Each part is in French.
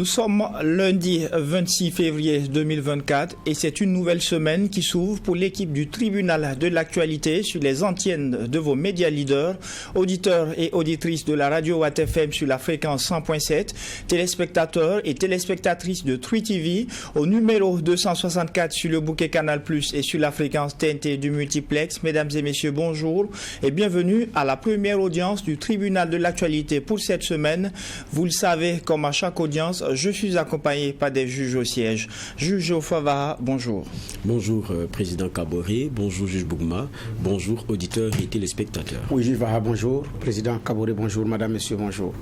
Nous sommes lundi 26 février 2024 et c'est une nouvelle semaine qui s'ouvre pour l'équipe du tribunal de l'actualité sur les antennes de vos médias leaders, auditeurs et auditrices de la radio Watt FM sur la fréquence 100.7, téléspectateurs et téléspectatrices de True TV au numéro 264 sur le bouquet Canal Plus et sur la fréquence TNT du multiplex. Mesdames et messieurs, bonjour et bienvenue à la première audience du tribunal de l'actualité pour cette semaine. Vous le savez, comme à chaque audience, je suis accompagné par des juges au siège. Juge Ofava, bonjour. Bonjour, Président Kaboré. Bonjour, juge Bougma. Bonjour, auditeurs et téléspectateurs. Oui, juge Vaha, bonjour. Président Kaboré, bonjour. Madame, Monsieur, bonjour.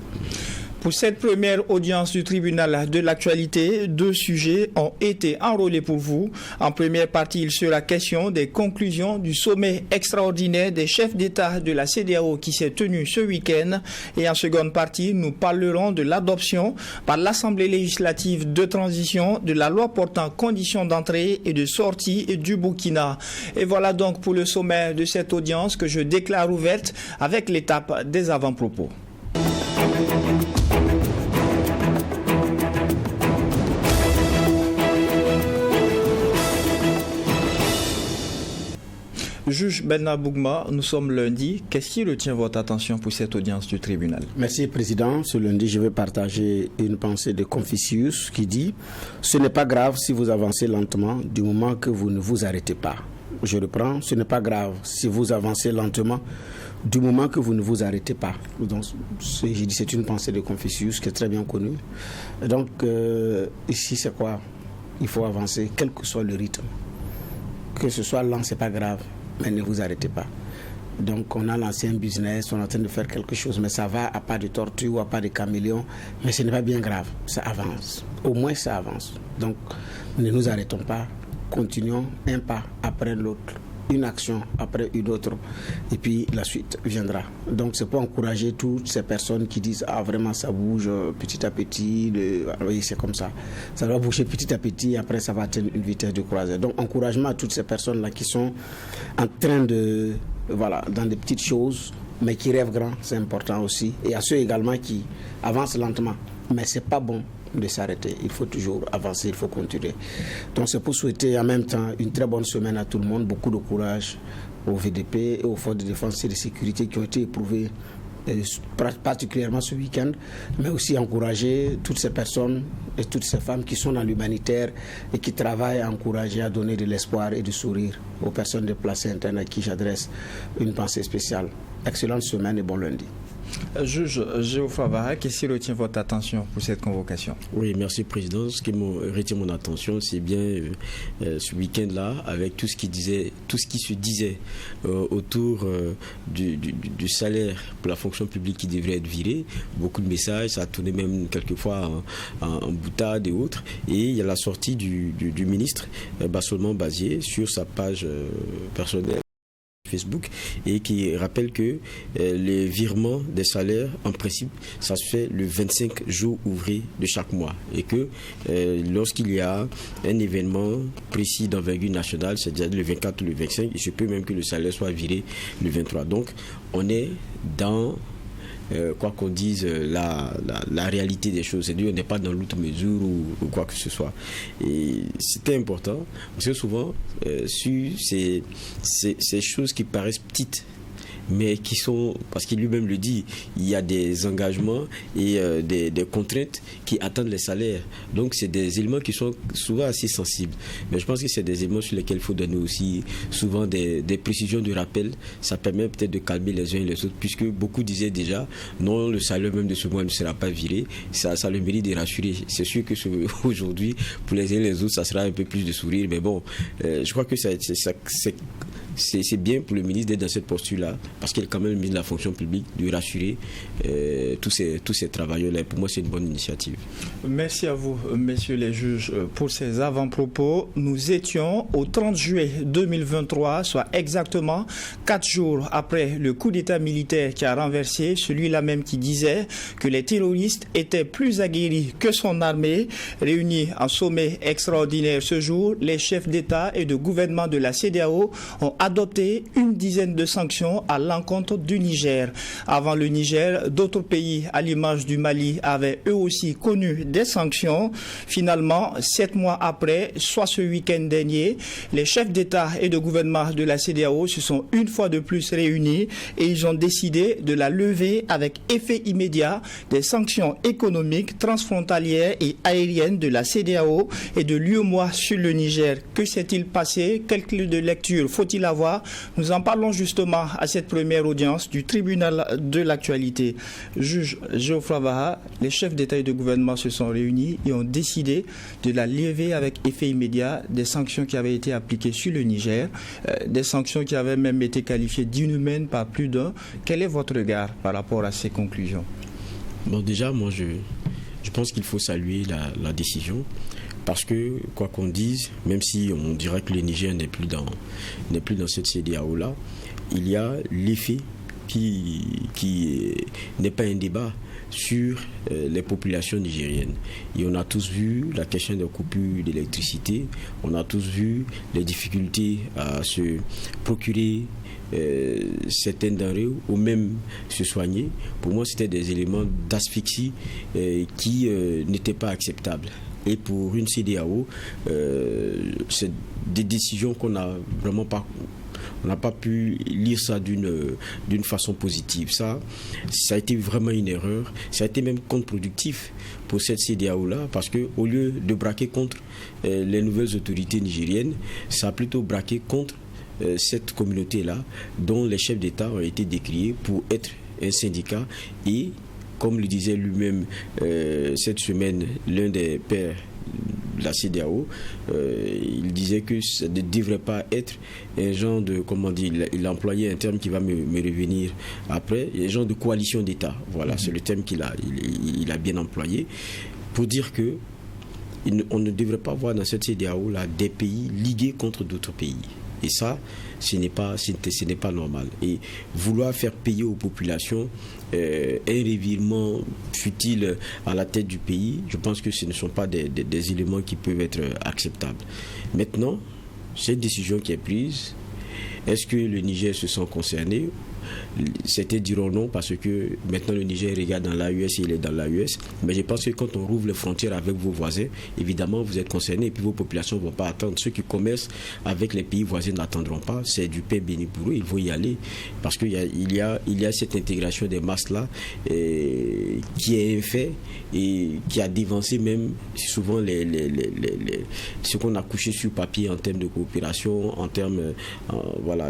Pour cette première audience du tribunal de l'actualité, deux sujets ont été enrôlés pour vous. En première partie, il sera question des conclusions du sommet extraordinaire des chefs d'État de la CEDEAO qui s'est tenu ce week-end. Et en seconde partie, nous parlerons de l'adoption par l'Assemblée législative de transition de la loi portant conditions d'entrée et de sortie du Burkina. Et voilà donc pour le sommaire de cette audience que je déclare ouverte avec l'étape des avant-propos. Juge Benna Bougma, nous sommes lundi. Qu'est-ce qui retient votre attention pour cette audience du tribunal? Merci, Président. Ce lundi, je vais partager une pensée de Confucius qui dit « Ce n'est pas grave si vous avancez lentement du moment que vous ne vous arrêtez pas. » Je reprends, ce n'est pas grave si vous avancez lentement du moment que vous ne vous arrêtez pas. Donc, j'ai dit c'est une pensée de Confucius qui est très bien connue. Donc, ici, c'est quoi? Il faut avancer, quel que soit le rythme. Que ce soit lent, c'est pas grave. Mais ne vous arrêtez pas. Donc on a lancé un business, on est en train de faire quelque chose, mais ça va à pas de tortue ou à pas de caméléon, mais ce n'est pas bien grave, ça avance. Au moins ça avance. Donc ne nous arrêtons pas, continuons un pas après l'autre, une action après une autre, et puis la suite viendra. Donc c'est pour encourager toutes ces personnes qui disent « Ah vraiment ça bouge petit à petit, oui c'est comme ça. Ça va bouger petit à petit, après ça va atteindre une vitesse de croisière. » Donc encouragement à toutes ces personnes-là qui sont en train de, voilà, dans des petites choses, mais qui rêvent grand, c'est important aussi. Et à ceux également qui avancent lentement, mais c'est pas bon de s'arrêter, il faut toujours avancer, il faut continuer. Donc c'est pour souhaiter en même temps une très bonne semaine à tout le monde, beaucoup de courage au VDP et aux forces de défense et de sécurité qui ont été éprouvées particulièrement ce week-end, mais aussi encourager toutes ces personnes et toutes ces femmes qui sont dans l'humanitaire et qui travaillent à encourager, à donner de l'espoir et du sourire aux personnes déplacées internes à qui j'adresse une pensée spéciale. Excellente semaine et bon lundi. Juge Géofravara, qu'est-ce qui retient votre attention pour cette convocation? Oui, merci Président. Ce qui retient mon attention, c'est bien ce week-end-là, avec tout ce qui se disait autour du salaire pour la fonction publique qui devrait être viré. Beaucoup de messages, ça a tourné même quelquefois en boutade et autres. Et il y a la sortie du ministre Bassolement Bazier sur sa page personnelle Facebook et qui rappelle que les virements des salaires, en principe, ça se fait le 25 jours ouvrés de chaque mois et que lorsqu'il y a un événement précis d'envergure nationale, c'est-à-dire le 24 ou le 25, il se peut même que le salaire soit viré le 23. Donc, on est dans quoi qu'on dise, la réalité des choses. C'est-à-dire on n'est pas dans l'outre mesure ou quoi que ce soit. Et c'était important parce que souvent, sur ces choses qui paraissent petites, mais qui sont, parce qu'il lui-même le dit, il y a des engagements et des contraintes qui attendent les salaires. Donc c'est des éléments qui sont souvent assez sensibles. Mais je pense que c'est des éléments sur lesquels il faut donner aussi souvent des précisions de rappel. Ça permet peut-être de calmer les uns et les autres, puisque beaucoup disaient déjà, non, le salaire même de ce mois ne sera pas viré. Ça le mérite de rassurer. C'est sûr que aujourd'hui, pour les uns et les autres, ça sera un peu plus de sourire. Mais bon, je crois que c'est bien pour le ministre d'être dans cette posture-là, parce qu'il est quand même le ministre de la fonction publique, de rassurer tous ces travailleurs-là. Pour moi, c'est une bonne initiative. Merci à vous, messieurs les juges, pour ces avant-propos. Nous étions au 30 juillet 2023, soit exactement 4 jours après le coup d'État militaire qui a renversé celui-là même qui disait que les terroristes étaient plus aguerris que son armée. Réunis en sommet extraordinaire ce jour, les chefs d'État et de gouvernement de la CEDEAO ont adopté une dizaine de sanctions à l'encontre du Niger. Avant le Niger, d'autres pays, à l'image du Mali, avaient eux aussi connu des sanctions. Finalement, 7 mois après, soit ce week-end dernier, les chefs d'État et de gouvernement de la CEDEAO se sont une fois de plus réunis et ils ont décidé de la lever avec effet immédiat des sanctions économiques, transfrontalières et aériennes de la CEDEAO et de l'UEMOA sur le Niger. Que s'est-il passé? Quelle clé de lecture faut-il avoir? Nous en parlons justement à cette première audience du tribunal de l'actualité. Juge Geoffroy Baha, les chefs d'État et de gouvernement se sont réunis et ont décidé de la lever avec effet immédiat des sanctions qui avaient été appliquées sur le Niger, des sanctions qui avaient même été qualifiées d'inhumaines par plus d'un. Quel est votre regard par rapport à ces conclusions? Bon, déjà, moi, je pense qu'il faut saluer la décision. Parce que, quoi qu'on dise, même si on dirait que le Niger n'est plus dans cette CEDEAO-là, il y a l'effet qui n'est pas un débat sur les populations nigériennes. Et on a tous vu la question des coupures d'électricité, on a tous vu les difficultés à se procurer certaines denrées ou même se soigner. Pour moi, c'était des éléments d'asphyxie qui n'étaient pas acceptables. Et pour une CEDEAO, c'est des décisions qu'on n'a vraiment pas... On n'a pas pu lire ça d'une façon positive. Ça a été vraiment une erreur. Ça a été même contre-productif pour cette CEDEAO-là, parce qu'au lieu de braquer contre les nouvelles autorités nigériennes, ça a plutôt braqué contre cette communauté-là, dont les chefs d'État ont été décriés pour être un syndicat. Et, comme le disait lui-même cette semaine l'un des pères de la CEDEAO, il disait que ça ne devrait pas être un genre de, comment dire, il a employé un terme qui va me revenir après, un genre de coalition d'État. Voilà, c'est le terme qu'il a bien employé, pour dire que on ne devrait pas voir dans cette CEDEAO là des pays ligués contre d'autres pays. Et ça, ce n'est pas normal. Et vouloir faire payer aux populations un revirement futile à la tête du pays, je pense que ce ne sont pas des éléments qui peuvent être acceptables. Maintenant, cette décision qui est prise, est-ce que le Niger se sent concerné? Certains diront non, parce que maintenant le Niger regarde dans l'AES et il est dans l'AES. Mais je pense que quand on rouvre les frontières avec vos voisins, évidemment vous êtes concernés et puis vos populations ne vont pas attendre. Ceux qui commercent avec les pays voisins n'attendront pas. C'est du pain béni pour eux, ils vont y aller. Parce qu'il y a cette intégration des masses-là qui est un fait et qui a dévancé même souvent ce qu'on a couché sur papier en termes de coopération, en termes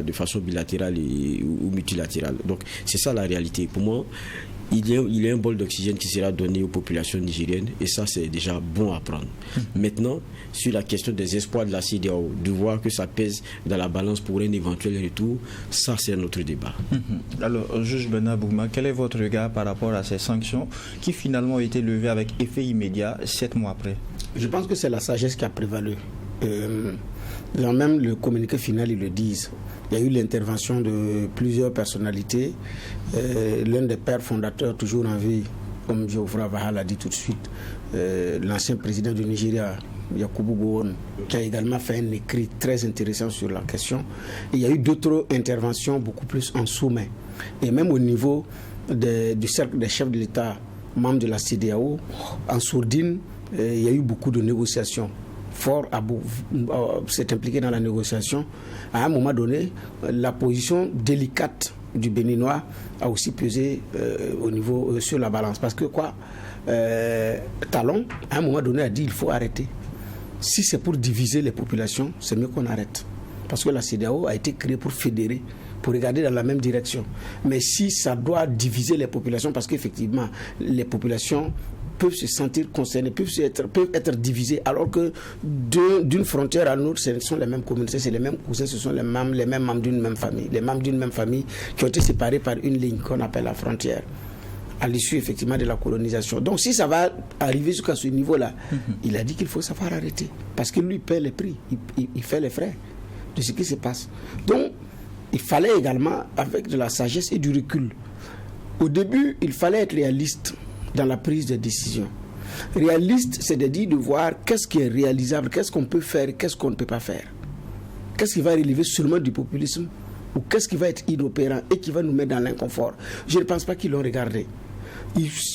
de façon bilatérale ou multilatérale. Donc c'est ça la réalité. Pour moi, il y a un bol d'oxygène qui sera donné aux populations nigériennes et ça c'est déjà bon à prendre. Maintenant, sur la question des espoirs de la CEDEAO, de voir que ça pèse dans la balance pour un éventuel retour, ça c'est un autre débat. Alors, juge Bernard Bougma, quel est votre regard par rapport à ces sanctions qui finalement ont été levées avec effet immédiat 7 mois après? Je pense que c'est la sagesse qui a prévalu. Même le communiqué final, ils le disent. Il y a eu l'intervention de plusieurs personnalités. L'un des pères fondateurs, toujours en vie, comme Geoffroy Baha l'a dit tout de suite, l'ancien président du Nigeria, Yakubu Gowon, qui a également fait un écrit très intéressant sur la question. Et il y a eu d'autres interventions beaucoup plus en sous-main. Et même au niveau du cercle des chefs de l'État, membres de la CEDEAO, en sourdine, il y a eu beaucoup de négociations. Fort s'est impliqué dans la négociation. À un moment donné, la position délicate du Béninois a aussi pesé au niveau sur la balance. Parce que Talon, à un moment donné, a dit il faut arrêter. Si c'est pour diviser les populations, c'est mieux qu'on arrête. Parce que la CEDEAO a été créée pour fédérer, pour regarder dans la même direction. Mais si ça doit diviser les populations, parce qu'effectivement, les populations peuvent se sentir concernés, peuvent être divisés, alors que d'une frontière à l'autre, ce sont les mêmes communautés, c'est les mêmes cousins, ce sont les mêmes membres d'une même famille, les membres d'une même famille qui ont été séparés par une ligne qu'on appelle la frontière, à l'issue effectivement de la colonisation. Donc si ça va arriver jusqu'à ce niveau-là, il a dit qu'il faut savoir arrêter, parce que lui paie les prix, il fait les frais de ce qui se passe. Donc il fallait également, avec de la sagesse et du recul, au début, il fallait être réaliste dans la prise de décision. Réaliste, c'est de dire, de voir qu'est-ce qui est réalisable, qu'est-ce qu'on peut faire, qu'est-ce qu'on ne peut pas faire. Qu'est-ce qui va relever seulement du populisme? Ou qu'est-ce qui va être inopérant et qui va nous mettre dans l'inconfort? Je ne pense pas qu'ils l'ont regardé.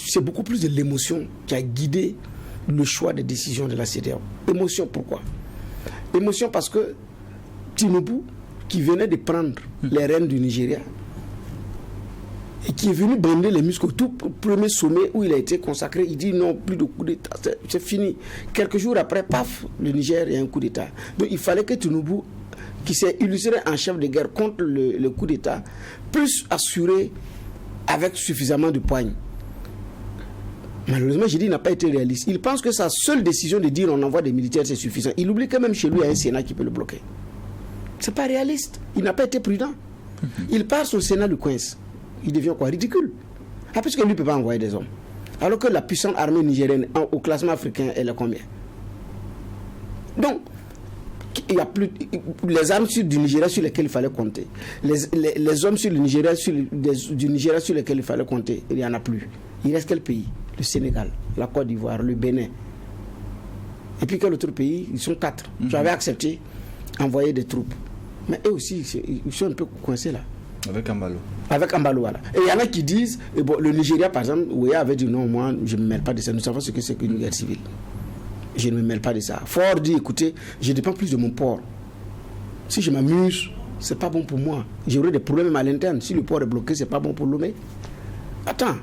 C'est beaucoup plus de l'émotion qui a guidé le choix des décisions de la CEDEAO. Émotion, pourquoi? Émotion parce que Tinubu, qui venait de prendre les rênes du Nigeria, et qui est venu bander les muscles au tout premier sommet où il a été consacré, il dit non, plus de coup d'État, c'est fini. Quelques jours après, paf, le Niger, il y a un coup d'État. Donc il fallait que Tinubu, qui s'est illustré en chef de guerre contre le coup d'État, puisse assurer avec suffisamment de poigne. Malheureusement, j'ai dit, il n'a pas été réaliste. Il pense que sa seule décision de dire on envoie des militaires, c'est suffisant. Il oublie que même chez lui, il y a un Sénat qui peut le bloquer. C'est pas réaliste. Il n'a pas été prudent. Il part, son Sénat le coince. Il devient quoi? Ridicule. Ah, puisque lui ne peut pas envoyer des hommes. Alors que la puissante armée nigérienne au classement africain, elle est combien? Donc, il n'y a plus les armes du Nigeria sur lesquelles il fallait compter. Les hommes du Nigeria sur lesquels il fallait compter, il n'y en a plus. Il reste quel pays? Le Sénégal, la Côte d'Ivoire, le Bénin. Et puis quel autre pays? Ils sont 4. J'avais accepté envoyer des troupes. Mais eux aussi, ils sont un peu coincés là. Avec Ambalo. Avec Ambalo, voilà. Et il y en a qui disent, bon, le Nigeria par exemple, Ouéa avait dit non, moi je ne me mêle pas de ça. Nous savons ce que c'est qu'une guerre civile. Je ne me mêle pas de ça. Fort dit, écoutez, je dépends plus de mon port. Si je m'amuse, c'est pas bon pour moi. J'aurai des problèmes à l'interne. Si le port est bloqué, c'est pas bon pour Lomé. Attends.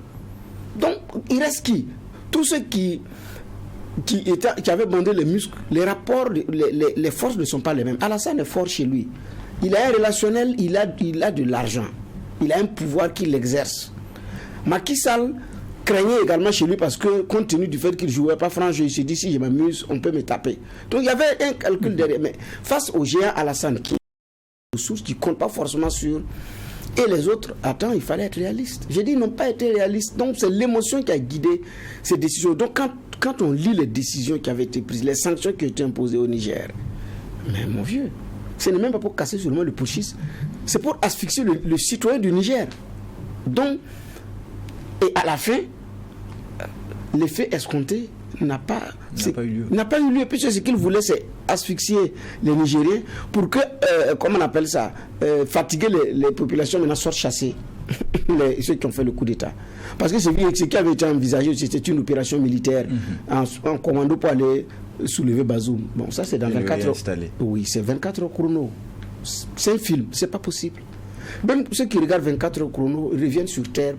Donc, il reste qui? Tous ceux qui avaient bandé les muscles, les rapports, les forces ne sont pas les mêmes. Alassane est fort chez lui. Il a un relationnel, il a de l'argent. Il a un pouvoir qu'il exerce. Macky Sall craignait également chez lui parce que, compte tenu du fait qu'il ne jouait pas franc jeu, il s'est dit si je m'amuse, on peut me taper. Donc il y avait un calcul derrière. Mais face au géant Alassane, qui est une ressource qui ne compte pas forcément sur. Et les autres, attends, il fallait être réaliste. J'ai dit, ils n'ont pas été réalistes. Donc c'est l'émotion qui a guidé ces décisions. Donc quand on lit les décisions qui avaient été prises, les sanctions qui ont été imposées au Niger, mais mon vieux, ce n'est même pas pour casser seulement le putschisme, c'est pour asphyxier le citoyen du Niger. Donc, et à la fin, l'effet escompté n'a pas eu lieu. Puisque ce qu'ils voulaient, c'est asphyxier les Nigériens pour que, comment on appelle ça, fatiguer les populations maintenant sortent chasser ceux qui ont fait le coup d'État. Parce que ce qui avait été envisagé, c'était une opération militaire en commando pour aller soulever Bazoum. Bon, ça c'est dans 24 heures. Oui, c'est 24 heures chrono. C'est un film, c'est pas possible. Même ceux qui regardent 24 heures chrono reviennent sur terre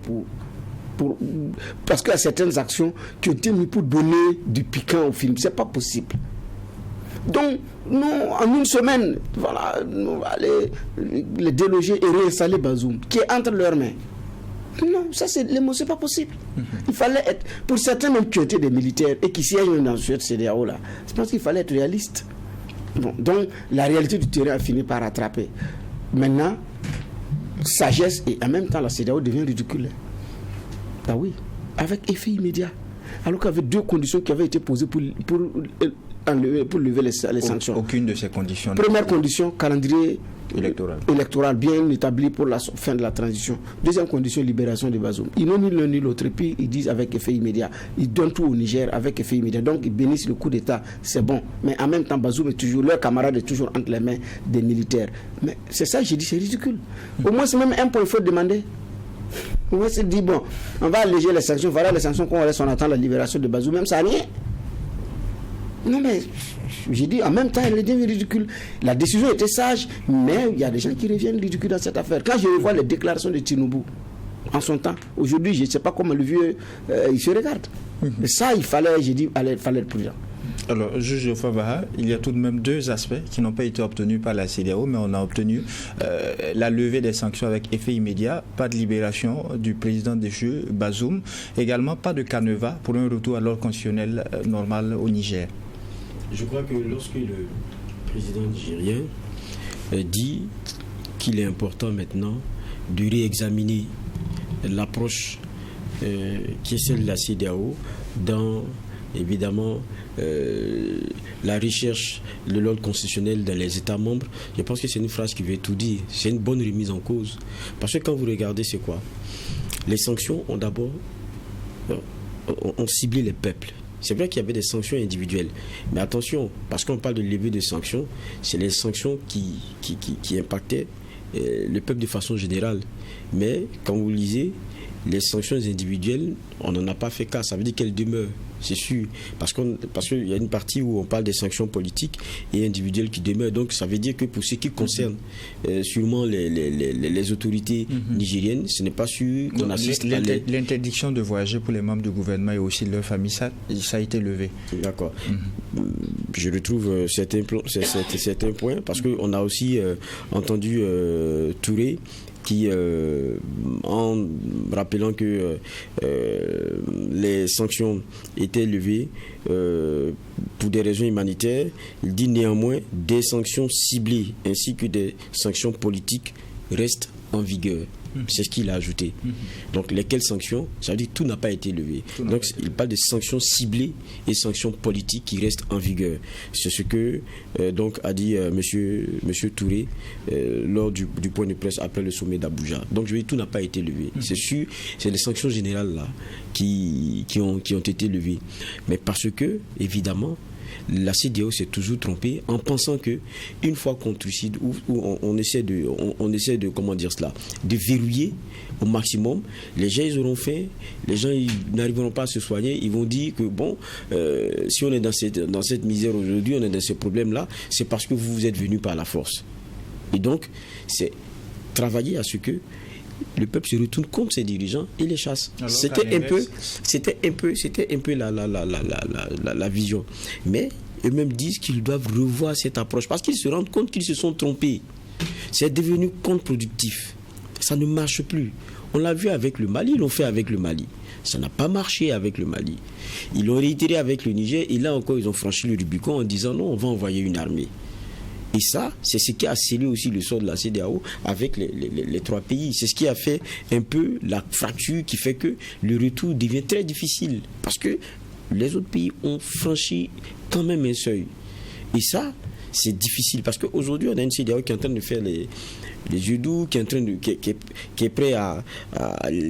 parce qu'il y a certaines actions qui ont été mises pour donner du piquant au film. C'est pas possible. Donc, nous, en une semaine, voilà, on va aller les déloger et réinstaller Bazoum, qui est entre leurs mains. Non, ça c'est pas possible. Il fallait être, pour certains même qui étaient des militaires et qui siègent dans cette CEDEAO là, je pense qu'il fallait être réaliste. Bon, donc la réalité du terrain a fini par rattraper. Maintenant, sagesse et en même temps la CEDEAO devient ridicule. Ah oui, avec effet immédiat. Alors qu'il y avait deux conditions qui avaient été posées pour lever les sanctions. Aucune de ces conditions. Première condition, calendrier électoral bien établi pour la fin de la transition. Deuxième condition, libération de Bazoum. Ils n'ont ni l'un ni l'autre. Et puis ils disent avec effet immédiat. Ils donnent tout au Niger avec effet immédiat. Donc ils bénissent le coup d'État. C'est bon. Mais en même temps, Bazoum est toujours, leur camarade est toujours entre les mains des militaires. Mais c'est ça, j'ai dit, c'est ridicule. Au moins, c'est même un point, il faut demander. On s'est dit, bon, on va alléger les sanctions. Voilà les sanctions qu'on laisse, on attend la libération de Bazoum. Même ça, rien. Non, mais j'ai dit, en même temps, elle devient ridicule. La décision était sage, mais il y a des gens qui reviennent ridicules dans cette affaire. Quand je revois les déclarations de Tinubu en son temps, aujourd'hui, je ne sais pas comment le vieux, il se regarde. Mais ça, il fallait, j'ai dit, il fallait être prudent. Alors, juge Favaha, il y a tout de même deux aspects qui n'ont pas été obtenus par la CEDEAO, mais on a obtenu la levée des sanctions avec effet immédiat, pas de libération du président déchu, Bazoum, également pas de canevas pour un retour à l'ordre constitutionnel normal au Niger. Je crois que lorsque le président nigérien dit qu'il est important maintenant de réexaminer l'approche qui est celle de la CEDEAO dans évidemment la recherche de l'ordre constitutionnel dans les États membres, je pense que c'est une phrase qui veut tout dire. C'est une bonne remise en cause. Parce que quand vous regardez, c'est quoi? Les sanctions ont d'abord ont ciblé les peuples. C'est vrai qu'il y avait des sanctions individuelles. Mais attention, parce qu'on parle de levée de sanctions, c'est les sanctions qui impactaient le peuple de façon générale. Mais quand vous lisez, les sanctions individuelles, on n'en a pas fait cas. Ça veut dire qu'elles demeurent, c'est sûr. Parce qu'il y a une partie où on parle des sanctions politiques et individuelles qui demeurent. Donc ça veut dire que pour ce qui concerne sûrement les autorités nigériennes, ce n'est pas sûr qu'on assiste à l'interdiction de voyager pour les membres du gouvernement et aussi leur famille, ça a été levé. D'accord. Je retrouve certains points parce qu'on a aussi entendu Touré qui, en rappelant que les sanctions étaient levées pour des raisons humanitaires, il dit néanmoins des sanctions ciblées ainsi que des sanctions politiques restent en vigueur. C'est ce qu'il a ajouté. Donc, lesquelles sanctions? Ça veut dire que tout n'a pas été levé. Donc, il parle de sanctions ciblées et sanctions politiques qui restent en vigueur. C'est ce que donc a dit monsieur Touré lors du point de presse après le sommet d'Abuja. Donc, je veux dire, tout n'a pas été levé. C'est sûr, c'est les sanctions générales là qui ont été levées. Mais parce que, évidemment, la CEDEAO s'est toujours trompée en pensant que une fois qu'on trucide ou on essaie de comment dire cela, de verrouiller au maximum, les gens ils auront faim, les gens ils n'arriveront pas à se soigner, ils vont dire que bon, si on est dans cette misère aujourd'hui, on est dans ces problèmes là, c'est parce que vous êtes venus par la force. Et donc c'est travailler à ce que le peuple se retourne contre ses dirigeants et les chasse. C'était un peu la vision. Mais eux-mêmes disent qu'ils doivent revoir cette approche parce qu'ils se rendent compte qu'ils se sont trompés. C'est devenu contre-productif. Ça ne marche plus. On l'a vu avec le Mali, ils l'ont fait avec le Mali. Ça n'a pas marché avec le Mali. Ils l'ont réitéré avec le Niger et là encore ils ont franchi le Rubicon en disant non, on va envoyer une armée. Et ça, c'est ce qui a scellé aussi le sort de la CEDEAO avec les trois pays. C'est ce qui a fait un peu la fracture qui fait que le retour devient très difficile. Parce que les autres pays ont franchi quand même un seuil. Et ça, c'est difficile. Parce qu'aujourd'hui, on a une CEDEAO qui est en train de faire les yeux doux, qui est prêt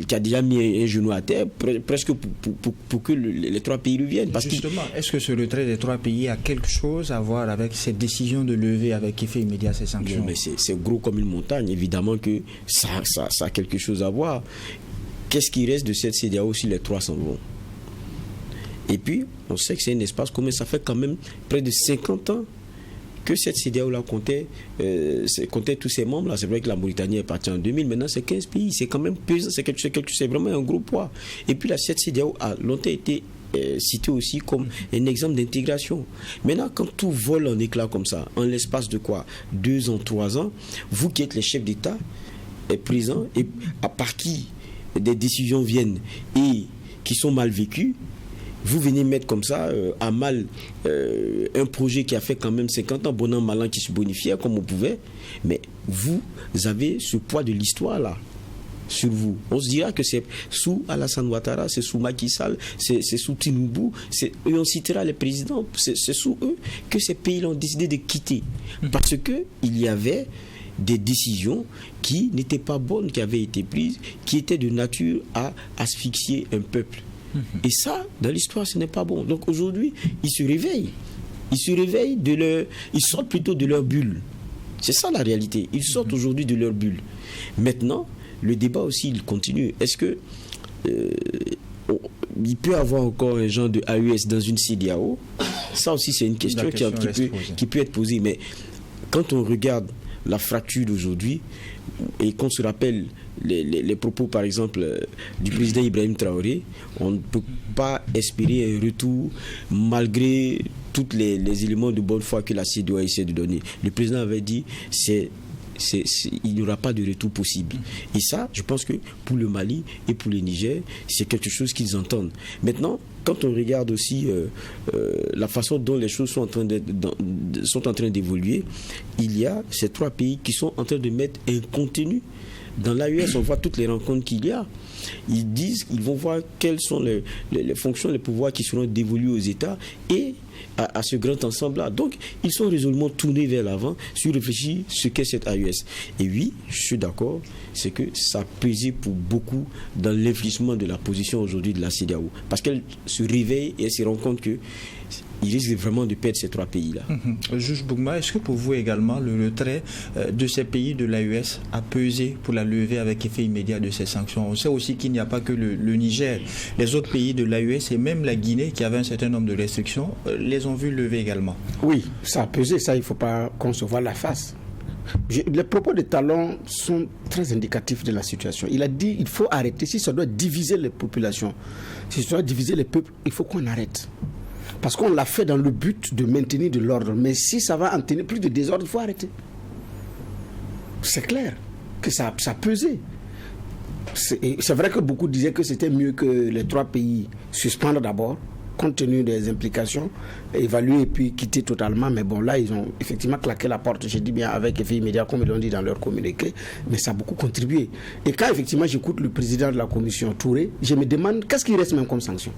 qui a déjà mis un genou à terre, presque pour que les trois pays reviennent. Justement, est-ce que ce retrait des trois pays a quelque chose à voir avec cette décision de lever avec effet immédiat ces sanctions? Non, mais c'est gros comme une montagne. Évidemment que ça a quelque chose à voir. Qu'est-ce qui reste de cette CEDEAO si les trois s'en vont? Et puis, on sait que c'est un espace commun. Ça fait quand même près de 50 ans que cette CEDEAO-là comptait tous ses membres. C'est vrai que la Mauritanie est partie en 2000, maintenant c'est 15 pays. C'est quand même pesant, c'est vraiment un gros poids. Et puis cette CEDEAO a longtemps été citée aussi comme un exemple d'intégration. Maintenant, quand tout vole en éclats comme ça, en l'espace de quoi? 2 ans, 3 ans, vous qui êtes les chefs d'État présents, et à part qui des décisions viennent et qui sont mal vécues, vous venez mettre comme ça à mal un projet qui a fait quand même 50 ans, bon an, mal an, qui se bonifiait comme on pouvait, mais vous avez ce poids de l'histoire là sur vous. On se dira que c'est sous Alassane Ouattara, c'est sous Macky Sall, c'est sous Tinubu, et on citera les présidents, c'est sous eux que ces pays ont décidé de quitter. Parce qu'il y avait des décisions qui n'étaient pas bonnes, qui avaient été prises, qui étaient de nature à asphyxier un peuple. Et ça, dans l'histoire, ce n'est pas bon. Donc aujourd'hui, ils se réveillent. Ils sortent plutôt de leur bulle. C'est ça la réalité. Ils sortent aujourd'hui de leur bulle. Maintenant, le débat aussi, il continue. Est-ce que il peut y avoir encore un genre de AES dans une CEDEAO? Ça aussi, c'est une question qui peut être posée. Mais quand on regarde la fracture d'aujourd'hui et qu'on se rappelle les propos, par exemple, du président Ibrahim Traoré, on ne peut pas espérer un retour malgré tous les éléments de bonne foi que la CEDEAO essaie de donner. Le président avait dit il n'y aura pas de retour possible. Et ça, je pense que pour le Mali et pour le Niger, c'est quelque chose qu'ils entendent. Maintenant, quand on regarde aussi la façon dont les choses sont en train d'évoluer, il y a ces trois pays qui sont en train de mettre un contenu. Dans l'AES, on voit toutes les rencontres qu'il y a. Ils vont voir quelles sont les fonctions, les pouvoirs qui seront dévolus aux États et à ce grand ensemble-là. Donc, ils sont résolument tournés vers l'avant sur réfléchir ce qu'est cette AES. Et oui, je suis d'accord, c'est que ça a pesé pour beaucoup dans l'infléchissement de la position aujourd'hui de la CEDEAO. Parce qu'elle se réveille et elle se rend compte que il risque vraiment de perdre ces 3 pays-là. Juge Bougma, est-ce que pour vous également, le retrait de ces pays de l'AES a pesé pour la levée avec effet immédiat de ces sanctions? On sait aussi qu'il n'y a pas que le Niger. Les autres pays de l'AES et même la Guinée, qui avait un certain nombre de restrictions, les ont vus lever également. Oui, ça a pesé, ça il ne faut pas concevoir la face. Les propos de Talon sont très indicatifs de la situation. Il a dit qu'il faut arrêter. Si ça doit diviser les populations, si ça doit diviser les peuples, il faut qu'on arrête. Parce qu'on l'a fait dans le but de maintenir de l'ordre. Mais si ça va en tenir plus de désordre, il faut arrêter. C'est clair que ça a pesé. C'est vrai que beaucoup disaient que c'était mieux que les 3 pays suspendent d'abord, compte tenu des implications, évaluer et puis quitter totalement. Mais bon, là, ils ont effectivement claqué la porte, je dis bien avec effet immédiat, comme ils l'ont dit dans leur communiqué, mais ça a beaucoup contribué. Et quand effectivement j'écoute le président de la commission, Touré, je me demande qu'est-ce qui reste même comme sanction.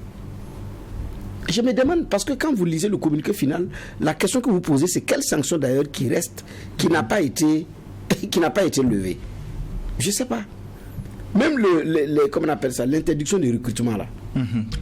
Je me demande, parce que quand vous lisez le communiqué final, la question que vous posez, c'est quelle sanction d'ailleurs qui reste, qui n'a pas été levée. Je ne sais pas. Même comment on appelle ça, l'interdiction du recrutement là.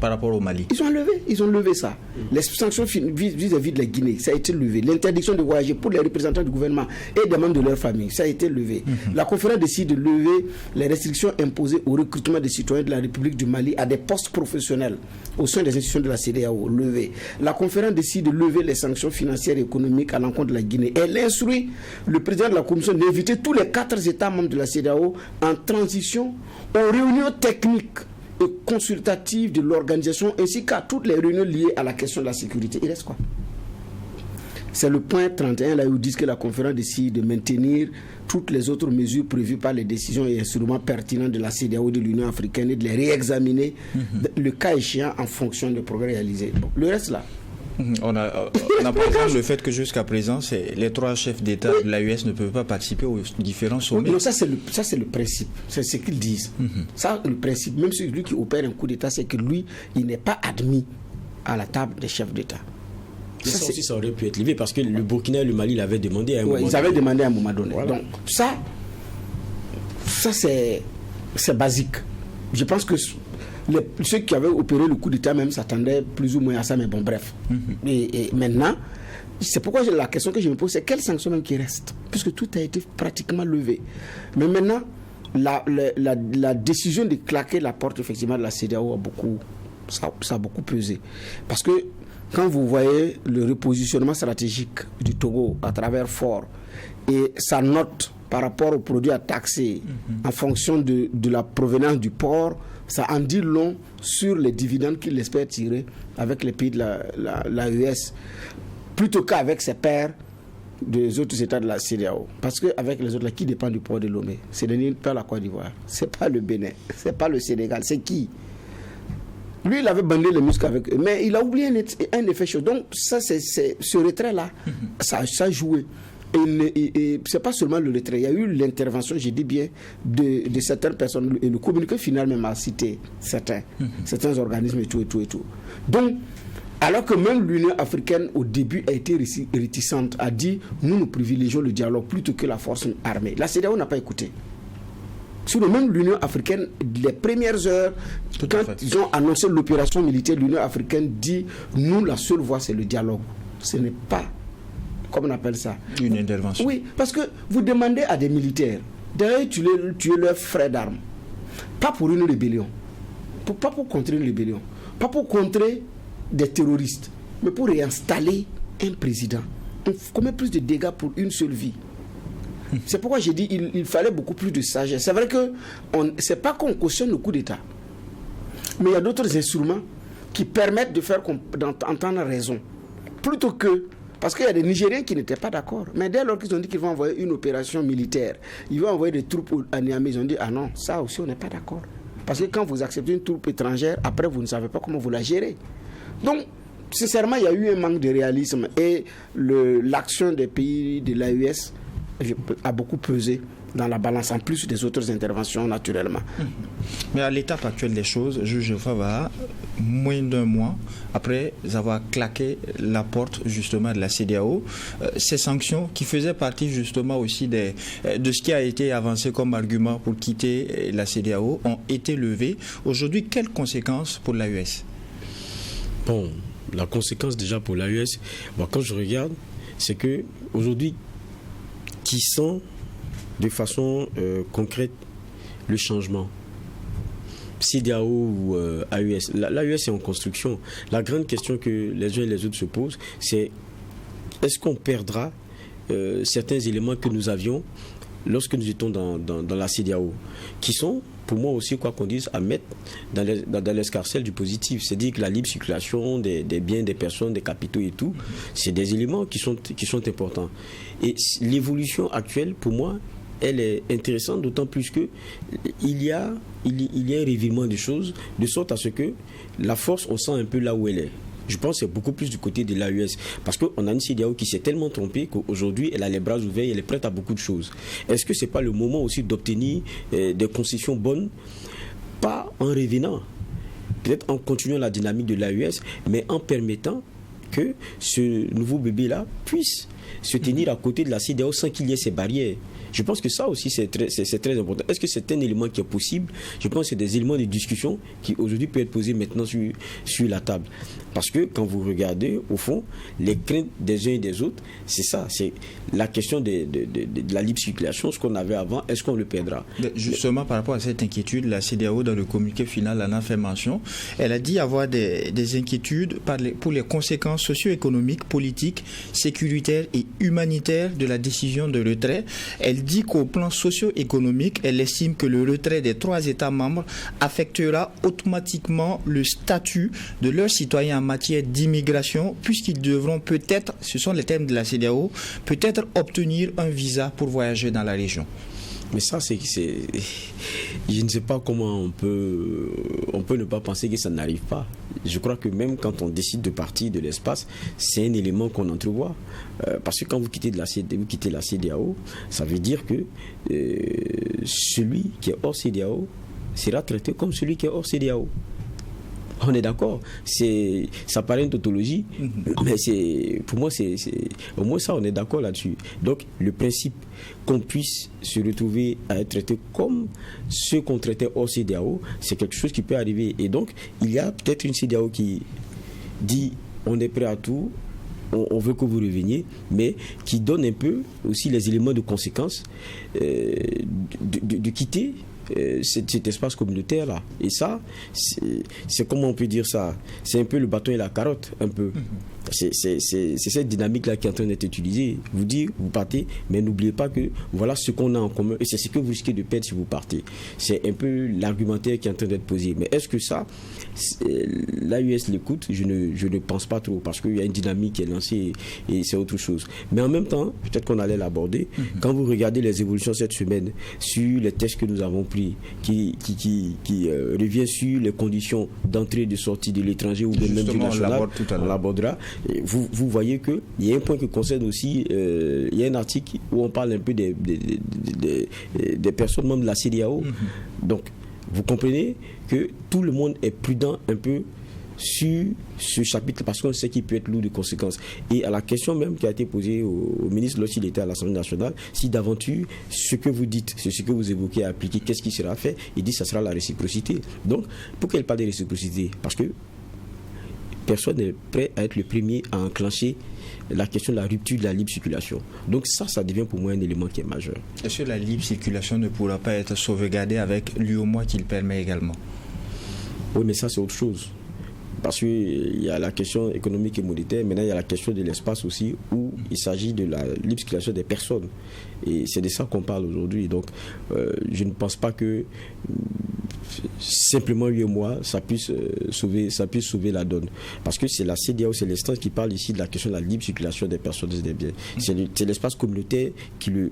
Par rapport au Mali. Ils ont levé ça. Les sanctions vis-à-vis de la Guinée, ça a été levé. L'interdiction de voyager pour les représentants du gouvernement et des membres de leur famille, ça a été levé. La conférence décide de lever les restrictions imposées au recrutement des citoyens de la République du Mali à des postes professionnels au sein des institutions de la CEDEAO, levé. La conférence décide de lever les sanctions financières et économiques à l'encontre de la Guinée. Elle instruit le président de la commission d'inviter tous les 4 États membres de la CEDEAO en transition aux réunions techniques et consultative de l'organisation ainsi qu'à toutes les réunions liées à la question de la sécurité. Il reste quoi? C'est le point 31 là où ils disent que la conférence décide de maintenir toutes les autres mesures prévues par les décisions et instruments pertinents de la CEDEAO, de l'Union africaine et de les réexaminer le cas échéant en fonction des progrès réalisés. Bon, le reste là. On a par exemple le fait que jusqu'à présent, les 3 chefs d'État de l'AES ne peuvent pas participer aux différents sommets. Non, ça c'est le principe, c'est ce qu'ils disent. Ça, le principe, même celui qui opère un coup d'État, c'est que lui, il n'est pas admis à la table des chefs d'État. Ça aussi, ça aurait pu être levé parce que le Burkina et le Mali l'avaient demandé à un moment donné. Ils avaient demandé à un moment donné. Voilà. Donc ça c'est basique. Je pense que ceux qui avaient opéré le coup d'État même s'attendaient plus ou moins à ça, mais bon, bref. Et maintenant, c'est pourquoi la question que je me pose, c'est quelles sanctions même qui restent, puisque tout a été pratiquement levé. Mais maintenant, la décision de claquer la porte, effectivement, de la CEDEAO ça a beaucoup pesé. Parce que quand vous voyez le repositionnement stratégique du Togo à travers Fort et sa note par rapport aux produits à taxer en fonction de la provenance du port, ça en dit long sur les dividendes qu'il espère tirer avec les pays de l'AES, plutôt qu'avec ses pairs des autres États de la CEDEAO. Parce qu'avec les autres, là, qui dépend du port de Lomé? C'est pas la Côte d'Ivoire, c'est pas le Bénin, c'est pas le Sénégal, c'est qui? Lui, il avait bandé les muscles avec eux, mais il a oublié un effet chaud. Donc, ça, c'est ce retrait-là, ça a joué. Et c'est pas seulement le retrait, il y a eu l'intervention, j'ai dit bien, de certaines personnes, et le communiqué final même a cité certains organismes et tout. Donc, alors que même l'Union africaine au début a été réticente, a dit nous privilégions le dialogue plutôt que la force armée. La CEDEAO n'a pas écouté. Sur le même l'Union africaine, les premières heures, quand ils ont annoncé l'opération militaire, l'Union africaine dit nous la seule voie c'est le dialogue. Ce n'est pas, comment on appelle ça, une intervention. Oui, parce que vous demandez à des militaires d'aller tuer leurs frères d'armes, pas pour une rébellion, pas pour contrer une rébellion, pas pour contrer des terroristes, mais pour réinstaller un président. On commet plus de dégâts pour une seule vie. C'est pourquoi j'ai dit il fallait beaucoup plus de sagesse. C'est vrai que c'est pas qu'on cautionne le coup d'État, mais il y a d'autres instruments qui permettent de faire entendre raison, plutôt que parce qu'il y a des Nigériens qui n'étaient pas d'accord. Mais dès lors qu'ils ont dit qu'ils vont envoyer une opération militaire, ils vont envoyer des troupes à Niamey, ils ont dit ah non, ça aussi on n'est pas d'accord. Parce que quand vous acceptez une troupe étrangère, après vous ne savez pas comment vous la gérez. Donc, sincèrement, il y a eu un manque de réalisme et l'action des pays de l'AES a beaucoup pesé dans la balance, en plus des autres interventions naturellement. Mais à l'étape actuelle des choses, juge Fava, moins d'un mois après avoir claqué la porte justement de la CEDEAO, ces sanctions qui faisaient partie justement aussi de ce qui a été avancé comme argument pour quitter la CEDEAO ont été levées. Aujourd'hui, quelles conséquences pour l'AES? Bon, la conséquence déjà pour l'AES, quand je regarde, c'est que aujourd'hui, qui sent de façon concrète le changement, CEDEAO ou AES. L'AES est en construction. La grande question que les uns et les autres se posent, c'est est-ce qu'on perdra certains éléments que nous avions lorsque nous étions dans la CEDEAO, qui sont, pour moi aussi, quoi qu'on dise, à mettre dans l'escarcelle du positif. C'est-à-dire que la libre circulation des biens, des personnes, des capitaux et tout, c'est des éléments qui sont importants. Et l'évolution actuelle, pour moi, elle est intéressante, d'autant plus que il y a un revirement des choses, de sorte à ce que la force, on sent un peu là où elle est. Je pense que c'est beaucoup plus du côté de l'AES. Parce qu'on a une CEDEAO qui s'est tellement trompée qu'aujourd'hui, elle a les bras ouverts, elle est prête à beaucoup de choses. Est-ce que ce n'est pas le moment aussi d'obtenir des concessions bonnes, pas en revenant, peut-être en continuant la dynamique de l'AES, mais en permettant que ce nouveau bébé-là puisse se tenir à côté de la CEDEAO sans qu'il y ait ces barrières. Je pense que ça aussi, c'est très important. Est-ce que c'est un élément qui est possible? Je pense que c'est des éléments de discussion qui aujourd'hui peuvent être posés maintenant sur la table. Parce que quand vous regardez, au fond, les craintes des uns et des autres, c'est ça, c'est la question de la libre circulation, ce qu'on avait avant, est-ce qu'on le perdra? Justement, par rapport à cette inquiétude, la CEDEAO, dans le communiqué final, en a fait mention. Elle a dit avoir des inquiétudes pour les conséquences socio-économiques, politiques, sécuritaires et humanitaires de la décision de retrait. Elle dit qu'au plan socio-économique, elle estime que le retrait des 3 États membres affectera automatiquement le statut de leurs citoyens en matière d'immigration, puisqu'ils devront peut-être, ce sont les termes de la CEDEAO, peut-être obtenir un visa pour voyager dans la région. Mais ça, je ne sais pas comment on peut ne pas penser que ça n'arrive pas. Je crois que même quand on décide de partir de l'espace, c'est un élément qu'on entrevoit. Parce que quand vous quittez la CEDEAO, ça veut dire que celui qui est hors CEDEAO sera traité comme celui qui est hors CEDEAO. On est d'accord, ça paraît une tautologie, mais pour moi, au moins ça, on est d'accord là-dessus. Donc, le principe qu'on puisse se retrouver à être traité comme ceux qu'on traitait hors CEDEAO, c'est quelque chose qui peut arriver. Et donc, il y a peut-être une CEDEAO qui dit on est prêt à tout, on veut que vous reveniez, mais qui donne un peu aussi les éléments de conséquence de quitter cet espace communautaire là. Et ça, c'est comment on peut dire ça, c'est un peu le bâton et la carotte, un peu. C'est cette dynamique là qui est en train d'être utilisée. Vous dire, vous partez, mais n'oubliez pas que voilà ce qu'on a en commun et c'est ce que vous risquez de perdre si vous partez. C'est un peu l'argumentaire qui est en train d'être posé. Mais est-ce que ça, l'AES l'écoute? Je ne pense pas trop, parce qu'il y a une dynamique qui est lancée et c'est autre chose. Mais en même temps, peut-être qu'on allait l'aborder. Quand vous regardez les évolutions cette semaine sur les tests que nous avons pris, qui revient sur les conditions d'entrée et de sortie de l'étranger ou même du national, on l'abordera. Vous voyez qu'il y a un point qui concerne aussi, il y a un article où on parle un peu des personnes membres de la CEDEAO. Donc, vous comprenez que tout le monde est prudent un peu sur ce chapitre parce qu'on sait qu'il peut être lourd de conséquences. Et à la question même qui a été posée au ministre lorsqu'il était à l'Assemblée nationale, si d'aventure ce que vous dites, c'est ce que vous évoquez à appliquer, qu'est-ce qui sera fait? Il dit que ça sera la réciprocité. Donc, pourquoi il parle de réciprocité? Parce que personne n'est prêt à être le premier à enclencher la question de la rupture de la libre circulation. Donc ça devient pour moi un élément qui est majeur. Est-ce que la libre circulation ne pourra pas être sauvegardée avec l'UEMOA qui le permet également? Oui, mais ça c'est autre chose. Parce qu'il y a la question économique et monétaire, maintenant il y a la question de l'espace aussi, où il s'agit de la libre circulation des personnes. Et c'est de ça qu'on parle aujourd'hui. Donc je ne pense pas que simplement 8 mois, ça puisse sauver la donne. Parce que c'est la CEDEAO, c'est l'instance qui parle ici de la question de la libre circulation des personnes et des biens. C'est l'espace communautaire qui le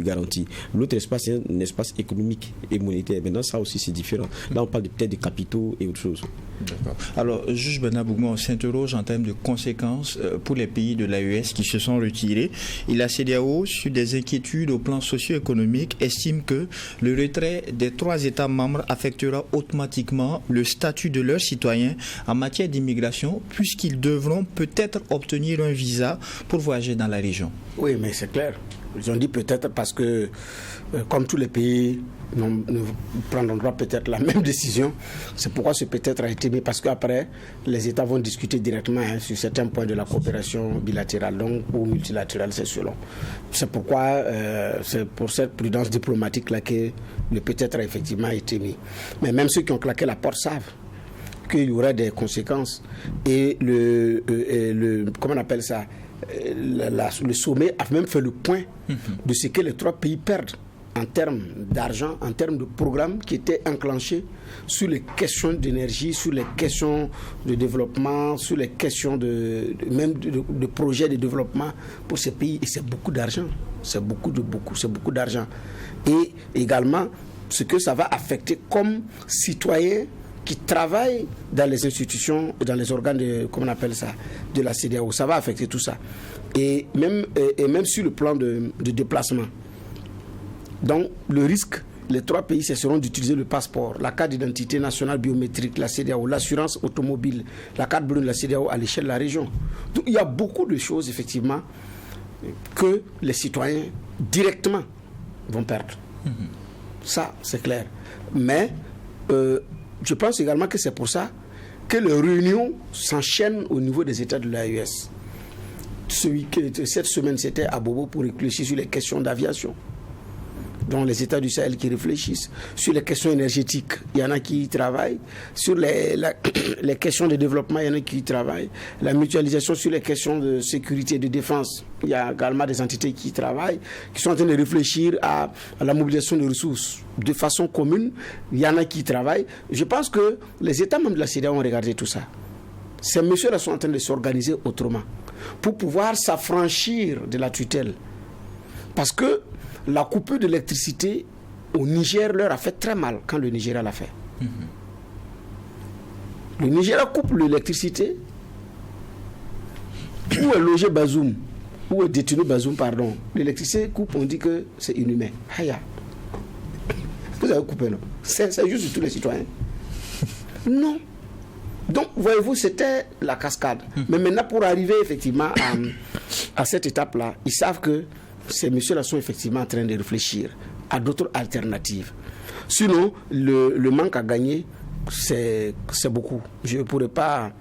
garantit. L'autre espace, c'est un espace économique et monétaire. Maintenant, ça aussi, c'est différent. Là, on parle peut-être de capitaux et autre chose. D'accord. Alors, juge Bernard Bougma, on s'interroge en termes de conséquences pour les pays de l'AES qui se sont retirés. Et la CEDEAO, sur des inquiétudes au plan socio-économique, estime que le retrait des 3 États membres affectera automatiquement le statut de leurs citoyens en matière d'immigration, puisqu'ils devront peut-être obtenir un visa pour voyager dans la région. Oui, mais c'est clair. Ils ont dit peut-être parce que, comme tous les pays, ne prendront pas peut-être la même décision. C'est pourquoi ce peut-être a été mis, parce qu'après, les États vont discuter directement sur certains points de la coopération bilatérale, donc, ou multilatérale, c'est selon. C'est pourquoi, c'est pour cette prudence diplomatique-là que le peut-être a effectivement été mis. Mais même ceux qui ont claqué la porte savent qu'il y aurait des conséquences. Et comment on appelle ça, le sommet a même fait le point de ce que les 3 pays perdent en termes d'argent, en termes de programmes qui étaient enclenchés sur les questions d'énergie, sur les questions de développement, sur les questions de projets de développement pour ces pays. Et c'est beaucoup d'argent. C'est beaucoup d'argent. Et également, ce que ça va affecter comme citoyens qui travaillent dans les institutions, dans les organes de la CEDEAO. Ça va affecter tout ça. Et même sur le plan de déplacement. Donc, le risque, les 3 pays cesseront d'utiliser le passeport, la carte d'identité nationale biométrique, la CEDEAO, l'assurance automobile, la carte bleue de la CEDEAO à l'échelle de la région. Donc, il y a beaucoup de choses, effectivement, que les citoyens, directement, vont perdre. Ça, c'est clair. Mais, je pense également que c'est pour ça que les réunions s'enchaînent au niveau des États de l'AES. Cette semaine, c'était à Bobo pour réfléchir sur les questions d'aviation. Donc les États du Sahel qui réfléchissent. Sur les questions énergétiques, il y en a qui y travaillent. Sur les questions de développement, il y en a qui y travaillent. La mutualisation sur les questions de sécurité et de défense, il y a également des entités qui y travaillent, qui sont en train de réfléchir à la mobilisation de ressources de façon commune. Il y en a qui y travaillent. Je pense que les États membres de la CEDEAO ont regardé tout ça. Ces messieurs-là sont en train de s'organiser autrement pour pouvoir s'affranchir de la tutelle. Parce que la coupure d'électricité au Niger leur a fait très mal quand le Nigeria l'a fait. Le Nigeria coupe l'électricité. Où est logé Bazoum? Où est détenu Bazoum, pardon? L'électricité coupe, on dit que c'est inhumain. Haya. Vous avez coupé, non? C'est juste sur tous les citoyens. Non. Donc, voyez-vous, c'était la cascade. Mais maintenant, pour arriver effectivement à cette étape-là, ils savent que ces messieurs-là sont effectivement en train de réfléchir à d'autres alternatives. Sinon, le manque à gagner, c'est beaucoup. Je ne pourrais pas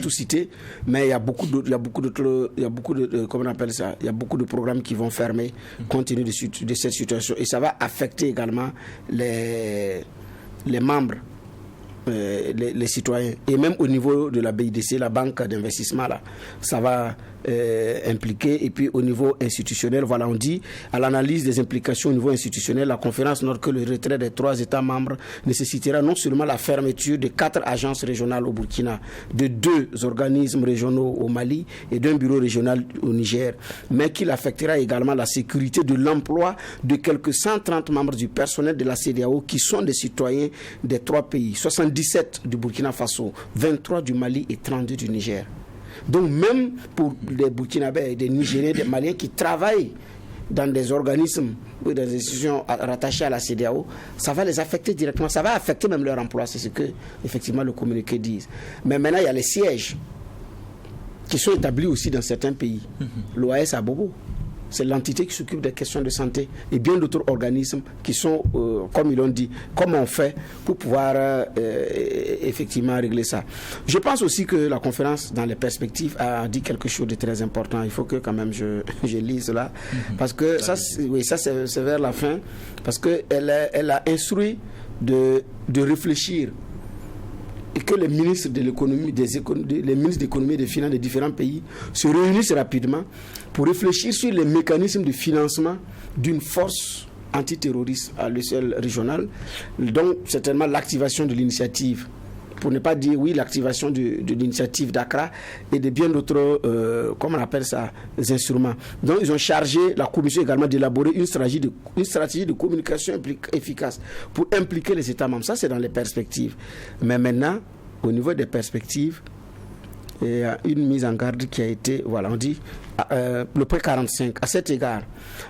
tout citer, mais il y a beaucoup de programmes qui vont fermer compte tenu de cette situation. Et ça va affecter également les membres, les citoyens. Et même au niveau de la BIDC, la banque d'investissement, là, ça va impliquer. Et puis au niveau institutionnel, voilà, on dit à l'analyse des implications au niveau institutionnel, la conférence note que le retrait des 3 États membres nécessitera non seulement la fermeture de 4 agences régionales au Burkina, de 2 organismes régionaux au Mali et d'un bureau régional au Niger, mais qu'il affectera également la sécurité de l'emploi de quelques 130 membres du personnel de la CEDEAO qui sont des citoyens des 3 pays, 77 du Burkina Faso, 23 du Mali et 32 du Niger. Donc même pour des Burkinabés, des Nigériens, des Maliens qui travaillent dans des organismes ou des institutions rattachées à la CEDEAO, ça va les affecter directement, ça va affecter même leur emploi, c'est ce que effectivement le communiqué dit. Mais maintenant il y a les sièges qui sont établis aussi dans certains pays. L'OAS à Bobo, c'est l'entité qui s'occupe des questions de santé et bien d'autres organismes qui sont, comme ils l'ont dit, comment on fait pour pouvoir effectivement régler ça. Je pense aussi que la conférence, dans les perspectives, a dit quelque chose de très important. Il faut que quand même je lise cela, parce que ça c'est vers la fin, parce qu'elle a instruit de réfléchir et que les ministres de l'économie, les ministres d'économie et des finances des différents pays se réunissent rapidement pour réfléchir sur les mécanismes de financement d'une force antiterroriste à l'échelle régionale. Donc, certainement, l'activation de l'initiative, pour ne pas dire, oui, l'activation de l'initiative d'Accra et de bien d'autres, comment on appelle ça, des instruments. Donc, ils ont chargé la commission également d'élaborer une stratégie de communication efficace pour impliquer les États membres. Ça, c'est dans les perspectives. Mais maintenant, au niveau des perspectives, il y a une mise en garde qui a été, voilà, on dit, le point 45. À cet égard,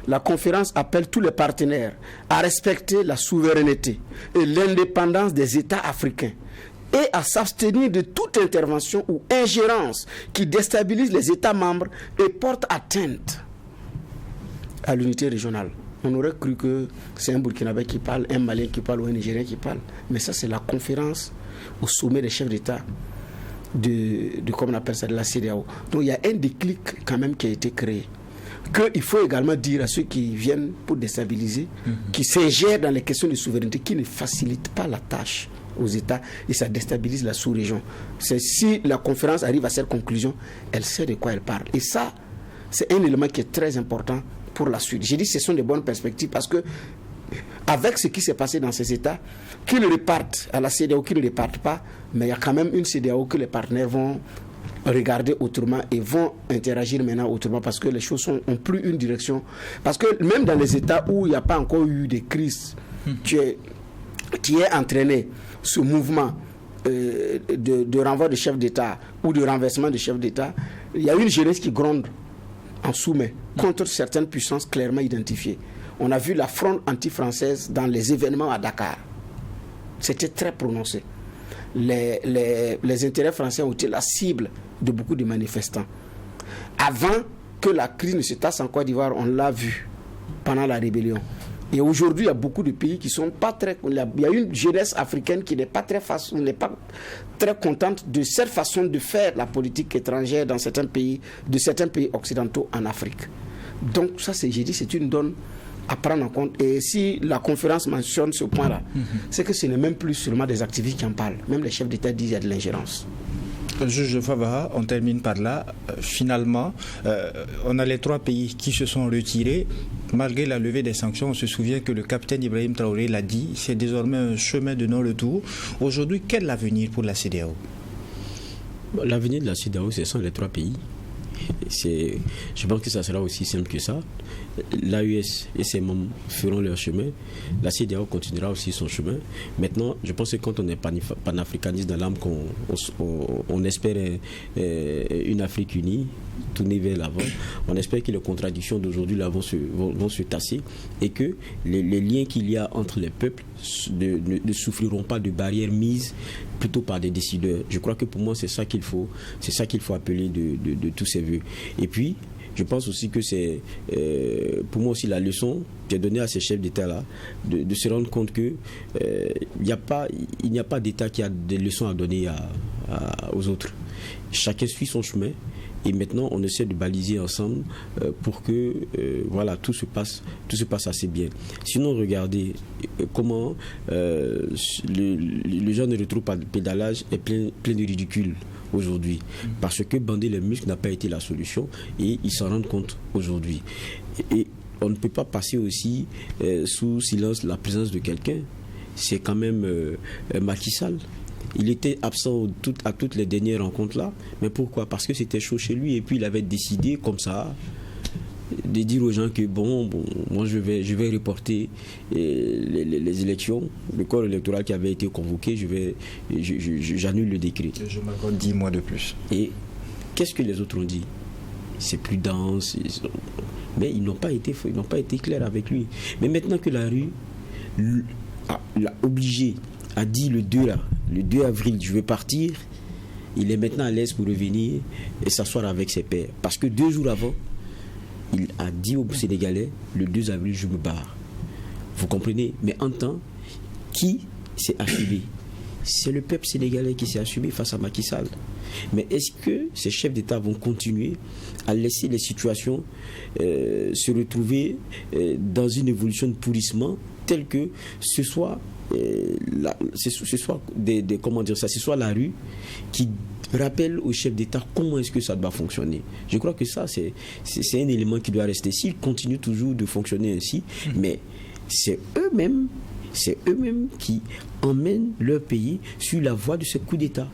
la conférence appelle tous les partenaires à respecter la souveraineté et l'indépendance des États africains et à s'abstenir de toute intervention ou ingérence qui déstabilise les États membres et porte atteinte à l'unité régionale. On aurait cru que c'est un Burkinabé qui parle, un Malien qui parle ou un Nigérien qui parle. Mais ça, c'est la conférence au sommet des chefs d'État comment on appelle ça, de la CEDEAO. Donc il y a un déclic quand même qui a été créé. Qu'il faut également dire à ceux qui viennent pour déstabiliser, qui s'ingèrent dans les questions de souveraineté, qui ne facilitent pas la tâche aux États et ça déstabilise la sous-région. C'est si la conférence arrive à cette conclusion, elle sait de quoi elle parle. Et ça, c'est un élément qui est très important pour la suite. J'ai dit que ce sont des bonnes perspectives parce que avec ce qui s'est passé dans ces États, qu'ils repartent à la CEDEAO, qu'ils ne repartent pas, mais il y a quand même une CEDEAO que les partenaires vont regarder autrement et vont interagir maintenant autrement parce que les choses ont pris une direction. Parce que même dans les États où il n'y a pas encore eu de crise, qui est entraîné ce mouvement de renvoi de chef d'État ou de renversement de chef d'État, il y a une jeunesse qui gronde en sous-main contre certaines puissances clairement identifiées. On a vu la fronde anti-française dans les événements à Dakar. C'était très prononcé. Les intérêts français ont été la cible de beaucoup de manifestants. Avant que la crise ne se tasse en Côte d'Ivoire, on l'a vu pendant la rébellion. Et aujourd'hui, il y a beaucoup de pays qui sont pas très... Il y a une jeunesse africaine qui n'est pas très contente de cette façon de faire la politique étrangère dans certains pays occidentaux en Afrique. Donc ça, j'ai dit, c'est une donne à prendre en compte. Et si la conférence mentionne ce point-là, c'est que ce n'est même plus seulement des activistes qui en parlent. Même les chefs d'État disent qu'il y a de l'ingérence. Juge Favaha, on termine par là. Finalement, on a les 3 pays qui se sont retirés. Malgré la levée des sanctions, on se souvient que le capitaine Ibrahim Traoré l'a dit, c'est désormais un chemin de non-retour. Aujourd'hui, quel est l'avenir pour la CEDEAO? L'avenir de la CEDEAO, ce sont les 3 pays. Je pense que ça sera aussi simple que ça. L'AES et ses membres feront leur chemin. La CEDEAO continuera aussi son chemin. Maintenant, je pense que quand on est panafricaniste dans l'âme, on espère une Afrique unie, tournée vers l'avant. On espère que les contradictions d'aujourd'hui là vont se tasser et que les liens qu'il y a entre les peuples ne souffriront pas de barrières mises plutôt par des décideurs. Je crois que pour moi, c'est ça qu'il faut appeler de tous ces vœux. Et puis, je pense aussi que c'est pour moi aussi la leçon que j'ai donnée à ces chefs d'État-là, de se rendre compte qu'il n'y a pas d'État qui a des leçons à donner aux autres. Chacun suit son chemin. Et maintenant, on essaie de baliser ensemble pour que tout se passe assez bien. Sinon, regardez comment le genre de rétro-pédalage est plein de ridicule aujourd'hui. Parce que bander les muscles n'a pas été la solution et ils s'en rendent compte aujourd'hui. Et on ne peut pas passer aussi sous silence la présence de quelqu'un. C'est quand même Macky Sall. Il était absent à toutes les dernières rencontres là. Mais pourquoi? Parce que c'était chaud chez lui et puis il avait décidé comme ça de dire aux gens que moi je vais reporter les élections, le corps électoral qui avait été convoqué, j'annule le décret. Je m'accorde 10 mois de plus. Et qu'est-ce que les autres ont dit? C'est plus dense, mais ils n'ont pas été clairs avec lui. Mais maintenant que la rue l'a obligé, a dit le 2 avril, je vais partir, il est maintenant à l'aise pour revenir et s'asseoir avec ses pairs. Parce que 2 jours avant, il a dit aux Sénégalais, le 2 avril, je me barre. Vous comprenez? Mais en temps, qui s'est assumé? C'est le peuple sénégalais qui s'est assumé face à Macky Sall. Mais est-ce que ces chefs d'État vont continuer à laisser les situations se retrouver dans une évolution de pourrissement telle que ce soit ce soit la rue qui rappelle aux chefs d'État comment est-ce que ça doit fonctionner. Je crois que ça, c'est un élément qui doit rester. S'il continue toujours de fonctionner ainsi, mais c'est eux-mêmes qui emmènent leur pays sur la voie de ce coup d'État.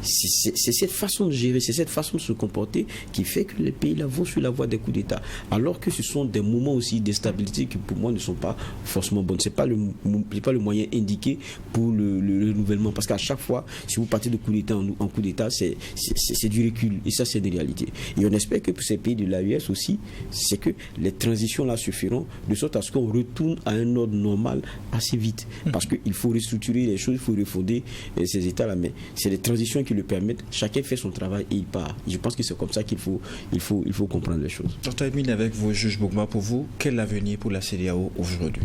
C'est cette façon de gérer, c'est cette façon de se comporter qui fait que les pays là vont sur la voie des coups d'État. Alors que ce sont des moments aussi d'instabilité qui pour moi ne sont pas forcément bonnes. Ce n'est pas le moyen indiqué pour le renouvellement. Parce qu'à chaque fois, si vous partez de coup d'État en coup d'État, c'est du recul. Et ça, c'est des réalités. Et on espère que pour ces pays de l'AES aussi, c'est que les transitions là se feront de sorte à ce qu'on retourne à un ordre normal assez vite. Parce qu'il faut restructurer les choses, il faut refonder ces États là. Mais c'est les transitions qui le permettent, chacun fait son travail et il part. Je pense que c'est comme ça qu'il faut comprendre les choses. Dr Emile, avec vos juges Boukma, pour vous, quel est l'avenir pour la CEDEAO aujourd'hui?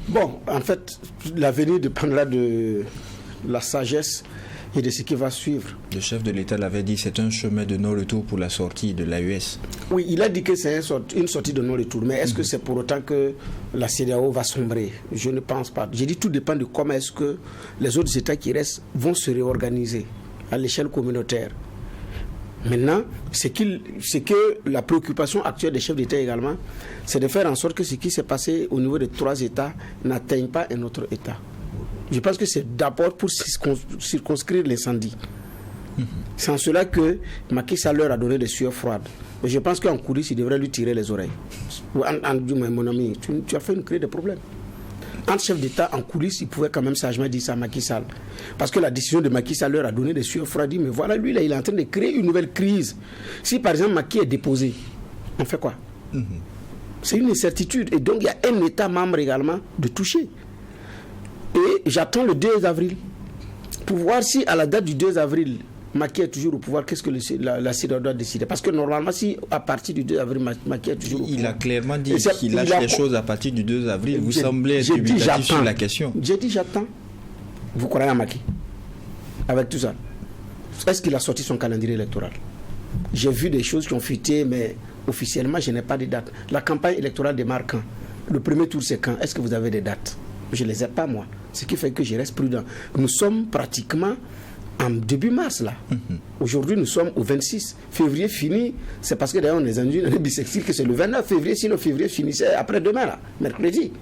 Bon, en fait, l'avenir dépendra de la sagesse et de ce qui va suivre. Le chef de l'État l'avait dit, c'est un chemin de non-retour pour la sortie de l'AES. Oui, il a dit que c'est une sortie de non-retour, mais est-ce que c'est pour autant que la CEDEAO va sombrer? Je ne pense pas. J'ai dit tout dépend de comment est-ce que les autres États qui restent vont se réorganiser à l'échelle communautaire. Maintenant, c'est que la préoccupation actuelle des chefs d'État également, c'est de faire en sorte que ce qui s'est passé au niveau des 3 États n'atteigne pas un autre État. Je pense que c'est d'abord pour circonscrire l'incendie. C'est en cela que Macky Sall leur a donné des sueurs froides. Mais je pense qu'en coulisses, il devrait lui tirer les oreilles. Mon ami, tu as fait nous créer des problèmes. Entre chefs d'État en coulisses, il pouvait quand même sagement dire ça à Macky Sall. Parce que la décision de Macky Sall leur a donné des sueurs froides. Mais voilà, lui, là, il est en train de créer une nouvelle crise. Si, par exemple, Macky est déposé, on fait quoi? C'est une incertitude. Et donc, il y a un État membre également de toucher. Et j'attends le 2 avril pour voir si, à la date du 2 avril, Macky est toujours au pouvoir, qu'est-ce que la CEDEAO doit décider? Parce que normalement, si à partir du 2 avril, Macky est toujours au pouvoir. Il a clairement dit qu'il lâche les choses à partir du 2 avril. Vous semblez être dubitatif sur la question. J'ai dit j'attends. Vous croyez à Macky? Avec tout ça. Est-ce qu'il a sorti son calendrier électoral? J'ai vu des choses qui ont fuité, mais officiellement, je n'ai pas de date. La campagne électorale démarre quand? Le premier tour, c'est quand? Est-ce que vous avez des dates? Je ne les ai pas, moi. Ce qui fait que je reste prudent. Nous sommes pratiquement en début mars, là. Aujourd'hui, nous sommes au 26. Février fini. C'est parce que d'ailleurs, on les a dit dans les bisextiles que c'est le 29 février. Sinon, février finissait après-demain, là, mercredi.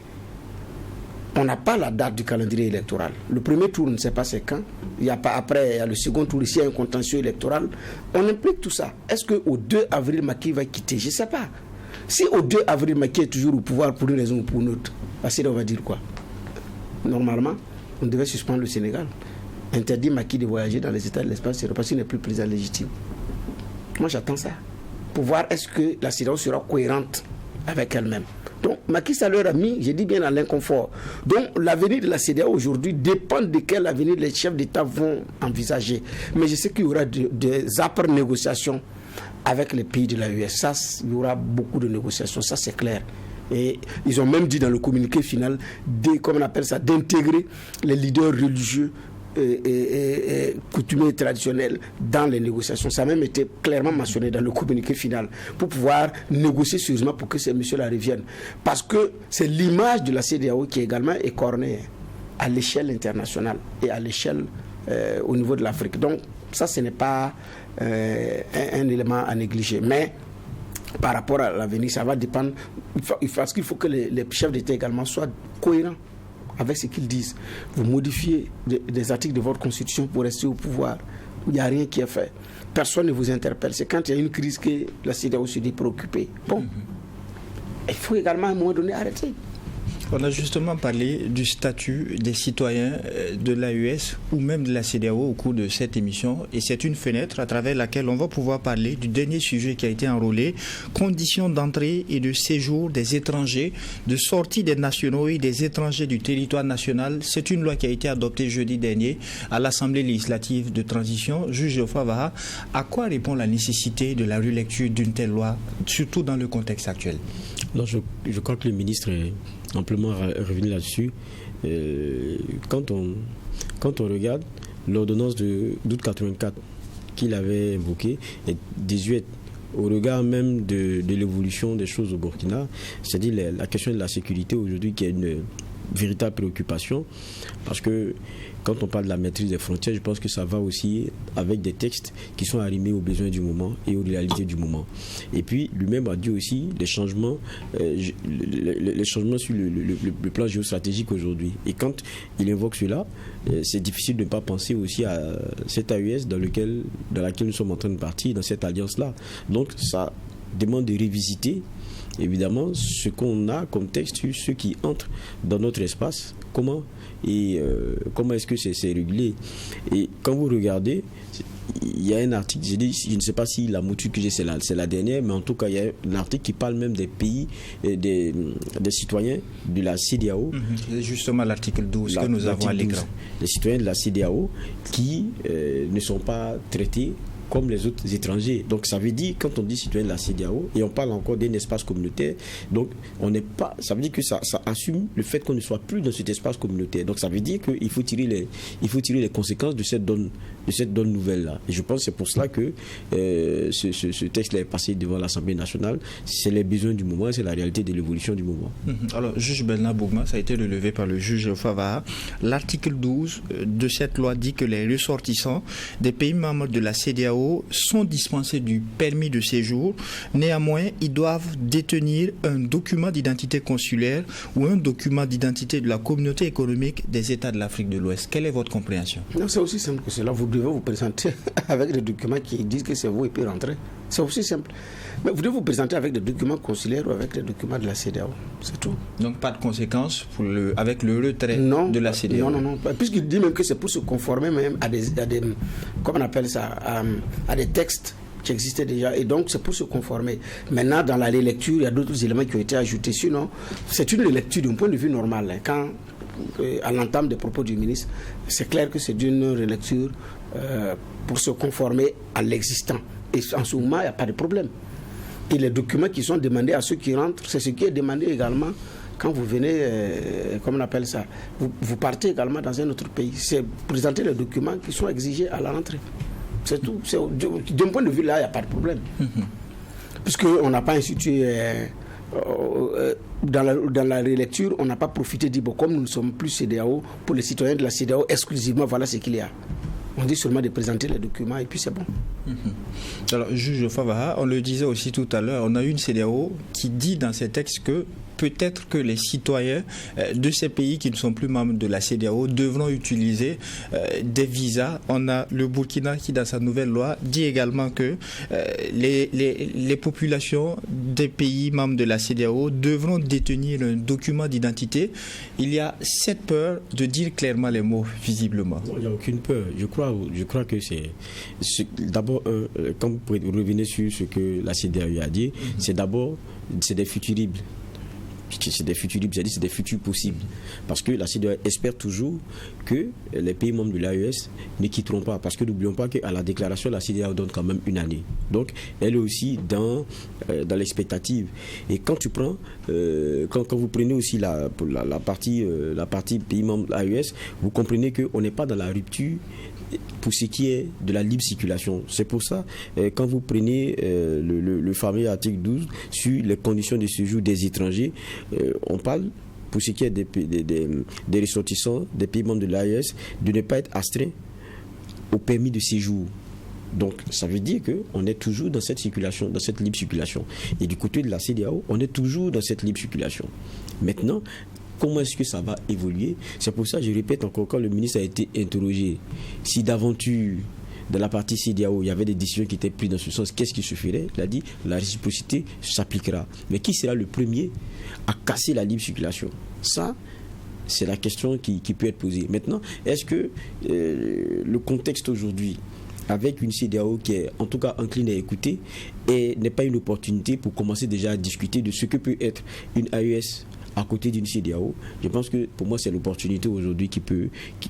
On n'a pas la date du calendrier électoral. Le premier tour, on ne sait pas c'est quand. Il y a pas après, il y a le second tour, ici, il y a un contentieux électoral. On implique tout ça. Est-ce qu'au 2 avril, Macky va quitter? Je ne sais pas. Si au 2 avril, Macky est toujours au pouvoir pour une raison ou pour une autre, on va dire quoi? Normalement, on devait suspendre le Sénégal. Interdit Macky de voyager dans les États de l'espace parce qu'il n'est plus président légitime. Moi, j'attends ça. Pour voir est-ce que la CEDEAO sera cohérente avec elle-même. Donc, Macky Sall leur a mis, j'ai dit bien, dans l'inconfort. Donc, l'avenir de la CEDEAO aujourd'hui dépend de quel avenir les chefs d'État vont envisager. Mais je sais qu'il y aura des âpres négociations avec les pays de l'AES. Ça, il y aura beaucoup de négociations, ça c'est clair. Et ils ont même dit dans le communiqué final, comme on appelle ça, d'intégrer les leaders religieux et coutumiers et traditionnels dans les négociations. Ça a même été clairement mentionné dans le communiqué final pour pouvoir négocier sérieusement pour que ces messieurs-là reviennent. Parce que c'est l'image de la CEDEAO qui également est cornée à l'échelle internationale et à l'échelle au niveau de l'Afrique. Donc ça, ce n'est pas un élément à négliger. Mais par rapport à l'avenir, ça va dépendre. Parce qu'il faut que les chefs d'État également soient cohérents avec ce qu'ils disent. Vous modifiez des articles de votre constitution pour rester au pouvoir. Il n'y a rien qui est fait. Personne ne vous interpelle. C'est quand il y a une crise que la CEDEAO se dit préoccupée. Bon, il faut également à un moment donné arrêter. On a justement parlé du statut des citoyens de l'AES ou même de la CEDEAO au cours de cette émission, et c'est une fenêtre à travers laquelle on va pouvoir parler du dernier sujet qui a été enrôlé, conditions d'entrée et de séjour des étrangers, de sortie des nationaux et des étrangers du territoire national. C'est une loi qui a été adoptée jeudi dernier à l'Assemblée législative de transition. Juge Geoffroy Vaha, à quoi répond la nécessité de la relecture d'une telle loi, surtout dans le contexte actuel? Alors je crois que le ministre est amplement revenu là-dessus. Quand on regarde l'ordonnance d'août 84 qu'il avait invoquée est désuète au regard même de l'évolution des choses au Burkina, c'est-à-dire la question de la sécurité aujourd'hui qui est véritable préoccupation, parce que quand on parle de la maîtrise des frontières, je pense que ça va aussi avec des textes qui sont arrimés aux besoins du moment et aux réalités du moment. Et puis, lui-même a dit aussi les changements sur le plan géostratégique aujourd'hui. Et quand il invoque cela, c'est difficile de ne pas penser aussi à cette AES dans laquelle nous sommes en train de partir, dans cette alliance-là. Donc, ça demande de révisiter évidemment ce qu'on a comme texte sur ceux qui entrent dans notre espace, comment est-ce que c'est régulé. Et quand vous regardez, il y a un article, je ne sais pas si la mouture que j'ai c'est la dernière, mais en tout cas il y a un article qui parle même des pays, des citoyens de la CEDEAO. C'est justement l'article 12 que nous avons à l'écran. Les citoyens de la CEDEAO qui ne sont pas traités comme les autres étrangers. Donc ça veut dire, quand on dit citoyen de la CEDEAO, et on parle encore d'un espace communautaire, donc on n'est pas, ça veut dire que ça assume le fait qu'on ne soit plus dans cet espace communautaire. Donc ça veut dire qu'il faut tirer les conséquences de cette donne nouvelle-là. Et je pense que c'est pour cela que ce texte-là est passé devant l'Assemblée nationale. C'est les besoins du moment, c'est la réalité de l'évolution du moment. Alors, juge Bernard Bougma, ça a été relevé par le juge Favaha. L'article 12 de cette loi dit que les ressortissants des pays membres de la CEDEAO sont dispensés du permis de séjour. Néanmoins, ils doivent détenir un document d'identité consulaire ou un document d'identité de la communauté économique des États de l'Afrique de l'Ouest. Quelle est votre compréhension? Non, c'est aussi simple que cela. Vous devez vous présenter avec des documents qui disent que c'est vous et puis rentrer. C'est aussi simple. Mais vous devez vous présenter avec des documents consulaires ou avec des documents de la CEDEAO. C'est tout. Donc pas de conséquences avec le retrait de la CEDEAO? Non. Puisqu'il dit même que c'est pour se conformer même à des comment on appelle ça, à des textes qui existaient déjà. Et donc c'est pour se conformer. Maintenant, dans la relecture, il y a d'autres éléments qui ont été ajoutés. Sinon, c'est une relecture d'un point de vue normal. Quand à l'entame des propos du ministre, c'est clair que c'est une relecture pour se conformer à l'existant. Et en ce moment, il n'y a pas de problème. Et les documents qui sont demandés à ceux qui rentrent, c'est ce qui est demandé également quand vous venez, comment on appelle ça, vous partez également dans un autre pays. C'est présenter les documents qui sont exigés à la rentrée. C'est tout. D'un point de vue là, il n'y a pas de problème. Puisqu'on n'a pas institué... dans la relecture, on n'a pas profité de dire, comme nous ne sommes plus CEDEAO, pour les citoyens de la CEDEAO, exclusivement, voilà ce qu'il y a. On dit seulement de présenter les documents et puis c'est bon. Alors, juge Favaha, on le disait aussi tout à l'heure, on a une CEDEAO qui dit dans ses textes que peut-être que les citoyens de ces pays qui ne sont plus membres de la CEDEAO devront utiliser des visas. On a le Burkina qui, dans sa nouvelle loi, dit également que les populations des pays membres de la CEDEAO devront détenir un document d'identité. Il y a cette peur de dire clairement les mots, visiblement. Non, il n'y a aucune peur. Je crois que c'est d'abord, quand vous revenez sur ce que la CEDEAO a dit, c'est des futuribles. C'est des futuribles, c'est des futurs possibles. Parce que la CEDEAO espère toujours que les pays membres de l'AES ne quitteront pas. Parce que n'oublions pas qu'à la déclaration, la CEDEAO donne quand même une année. Donc, elle est aussi dans l'expectative. Et quand tu prends, quand vous prenez aussi la partie pays membres de l'AES, vous comprenez qu'on n'est pas dans la rupture pour ce qui est de la libre circulation. C'est pour ça, quand vous prenez le fameux article 12 sur les conditions de séjour des étrangers, on parle, pour ce qui est des ressortissants des pays membres de l'AES, de ne pas être astreint au permis de séjour. Donc, ça veut dire qu'on est toujours dans cette circulation, dans cette libre circulation. Et du côté de la CEDEAO, on est toujours dans cette libre circulation. Maintenant, comment est-ce que ça va évoluer? C'est pour ça, je répète encore, quand le ministre a été interrogé, si d'aventure, dans la partie CEDEAO, il y avait des décisions qui étaient prises dans ce sens, qu'est-ce qui se ferait? Il a dit, la réciprocité s'appliquera. Mais qui sera le premier à casser la libre circulation? Ça, c'est la question qui peut être posée. Maintenant, est-ce que le contexte aujourd'hui, avec une CEDEAO qui est en tout cas incline à écouter, n'est pas une opportunité pour commencer déjà à discuter de ce que peut être une AES à côté d'une CEDEAO? Je pense que pour moi c'est l'opportunité aujourd'hui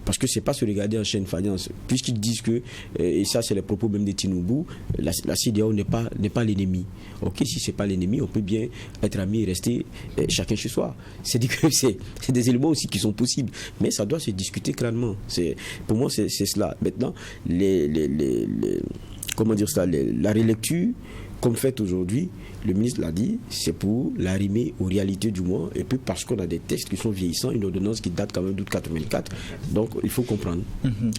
parce que c'est pas se regarder en chaîne faïence, puisqu'ils disent que, et ça c'est les propos même de Tinubu, la CEDEAO n'est pas l'ennemi. Ok, si c'est pas l'ennemi, on peut bien être amis et rester chacun chez soi. C'est-à-dire que c'est des éléments aussi qui sont possibles, mais ça doit se discuter crânement. Pour moi c'est cela. Maintenant, comment dire ça, la relecture comme fait aujourd'hui, le ministre l'a dit, c'est pour l'arrimer aux réalités du mois, et puis parce qu'on a des textes qui sont vieillissants, une ordonnance qui date quand même d'août 84, donc il faut comprendre.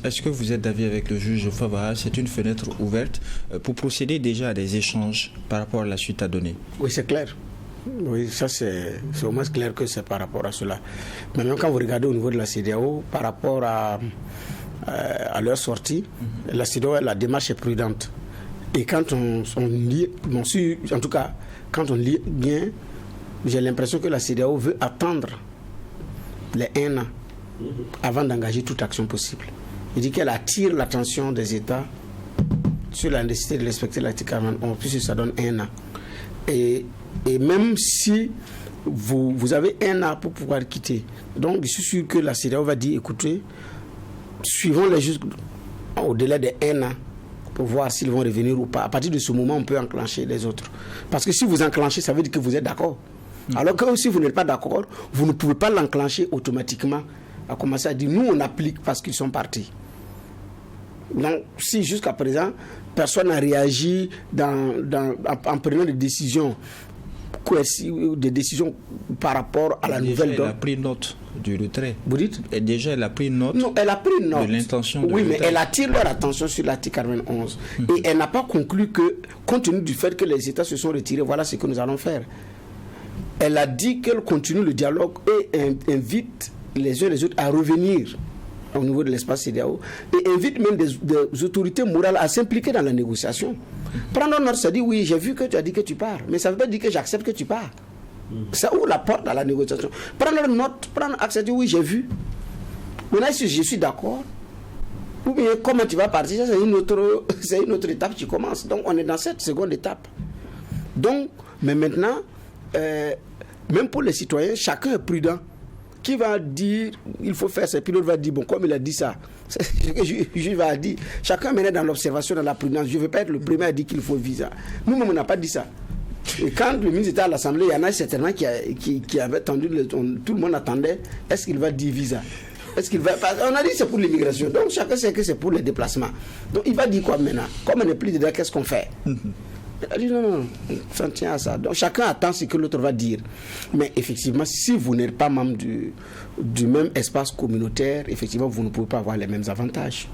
Est-ce que vous êtes d'avis avec le juge Favara? C'est une fenêtre ouverte pour procéder déjà à des échanges par rapport à la suite à donner? Oui, c'est clair. Oui, ça c'est au moins clair que c'est par rapport à cela. Mais même quand vous regardez au niveau de la CEDEAO, par rapport à leur sortie, la CEDEAO, la démarche est prudente. Et quand on lit, en tout cas, quand on lit bien, j'ai l'impression que la CEDEAO veut attendre les 1 an avant d'engager toute action possible. Il dit qu'elle attire l'attention des États sur la nécessité de respecter l'article 41, puisque ça donne 1 an. Et même si vous avez 1 an pour pouvoir quitter, donc je suis sûr que la CEDEAO va dire, écoutez, suivons les jusqu'au délai de 1 an pour voir s'ils vont revenir ou pas. À partir de ce moment, on peut enclencher les autres. Parce que si vous enclenchez, ça veut dire que vous êtes d'accord. Alors que si vous n'êtes pas d'accord, vous ne pouvez pas l'enclencher automatiquement, à commencer à dire, nous on applique parce qu'ils sont partis. Donc, si jusqu'à présent, personne n'a réagi en prenant des décisions par rapport à la nouvelle donne. Elle a pris note du retrait. Vous dites? Et déjà, elle a pris note. Non, elle a pris note de l'intention de oui, retrait. Mais elle attire leur attention sur l'article 91. Et elle n'a pas conclu que, compte tenu du fait que les États se sont retirés, voilà ce que nous allons faire. Elle a dit qu'elle continue le dialogue et invite les uns les autres à revenir au niveau de l'espace CEDEAO et invite même des autorités morales à s'impliquer dans la négociation. Prendre note, ça dit oui, j'ai vu que tu as dit que tu pars, mais ça ne veut pas dire que j'accepte que tu pars. Ça ouvre la porte à la négociation. Prendre note, prendre acte, dit oui, j'ai vu. Maintenant, si je suis d'accord, ou bien comment tu vas partir, c'est une autre étape qui commence. Donc, on est dans cette seconde étape. Donc, mais maintenant, même pour les citoyens, chacun est prudent. Qui va dire, il faut faire ça, puis l'autre va dire, bon, comme il a dit ça, c'est ce que je vais dire. Chacun menait dans l'observation, dans la prudence. Je ne veux pas être le premier à dire qu'il faut visa. Nous-mêmes, on n'a pas dit ça. Et quand le ministre était à l'Assemblée, il y en a certainement qui avaient tendu, tout le monde attendait, est-ce qu'il va dire visa? Est-ce qu'il va... On a dit c'est pour l'immigration, donc chacun sait que c'est pour les déplacements. Donc il va dire quoi maintenant? Comme on n'est plus dedans, qu'est-ce qu'on fait? Il a dit non, on s'en tient à ça. Donc chacun attend ce que l'autre va dire. Mais effectivement, si vous n'êtes pas membre du même espace communautaire, effectivement, vous ne pouvez pas avoir les mêmes avantages.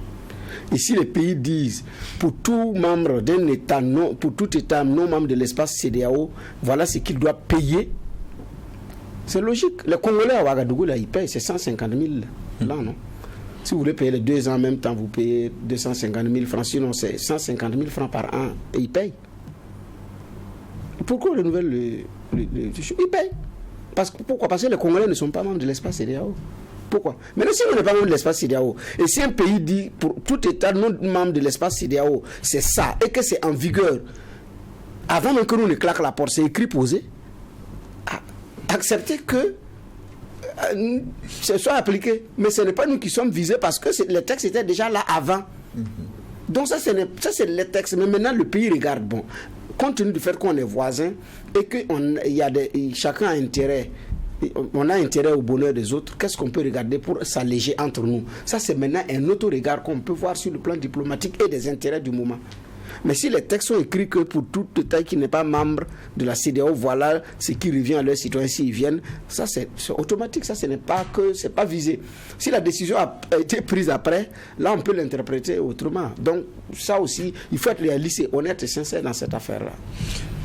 Et si les pays disent, pour tout membre d'un État, pour tout État non membre de l'espace CEDEAO, voilà ce qu'il doit payer, c'est logique. Les Congolais à Ouagadougou, là, ils payent, c'est 150 000 là, non? Si vous voulez payer les 2 ans en même temps, vous payez 250 000 francs, sinon c'est 150 000 francs par an, et ils payent. Pourquoi les nouvelles ils payent. Pourquoi? Parce que les Congolais ne sont pas membres de l'espace CEDEAO. Pourquoi? Maintenant, si on n'est pas membre de l'espace CEDEAO, et si un pays dit, pour tout État non membre de l'espace CEDEAO, c'est ça, et que c'est en vigueur, avant même que nous ne claque la porte, c'est écrit posé, accepter que ce soit appliqué. Mais ce n'est pas nous qui sommes visés parce que les textes étaient déjà là avant. Donc ça c'est les textes. Mais maintenant, le pays regarde, bon, compte tenu du fait qu'on est voisins et que chacun a intérêt, on a intérêt au bonheur des autres, qu'est-ce qu'on peut regarder pour s'alléger entre nous? Ça, c'est maintenant un autre regard qu'on peut voir sur le plan diplomatique et des intérêts du moment. Mais si les textes sont écrits que pour tout État qui n'est pas membre de la CEDEAO, voilà ce qui revient à leurs citoyens s'ils viennent, ça c'est automatique, ça ce n'est pas que c'est pas visé. Si la décision a été prise après, là on peut l'interpréter autrement. Donc ça aussi, il faut être réaliste et honnête et sincère dans cette affaire-là.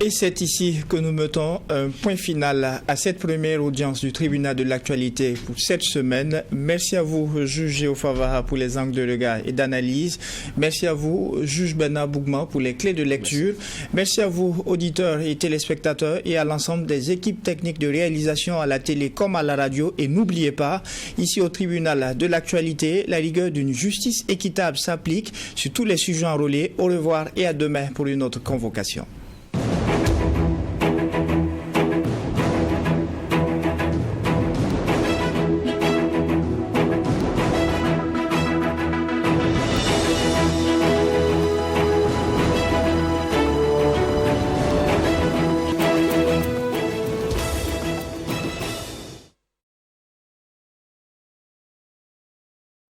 Et c'est ici que nous mettons un point final à cette première audience du tribunal de l'actualité pour cette semaine. Merci à vous, juge Géo Favara, pour les angles de regard et d'analyse. Merci à vous, juge Bernard Bougman, pour les clés de lecture. Merci à vous, auditeurs et téléspectateurs, et à l'ensemble des équipes techniques de réalisation à la télé comme à la radio. Et n'oubliez pas, ici au tribunal de l'actualité, la rigueur d'une justice équitable s'applique sur tous les sujets enrôlés. Au revoir et à demain pour une autre convocation.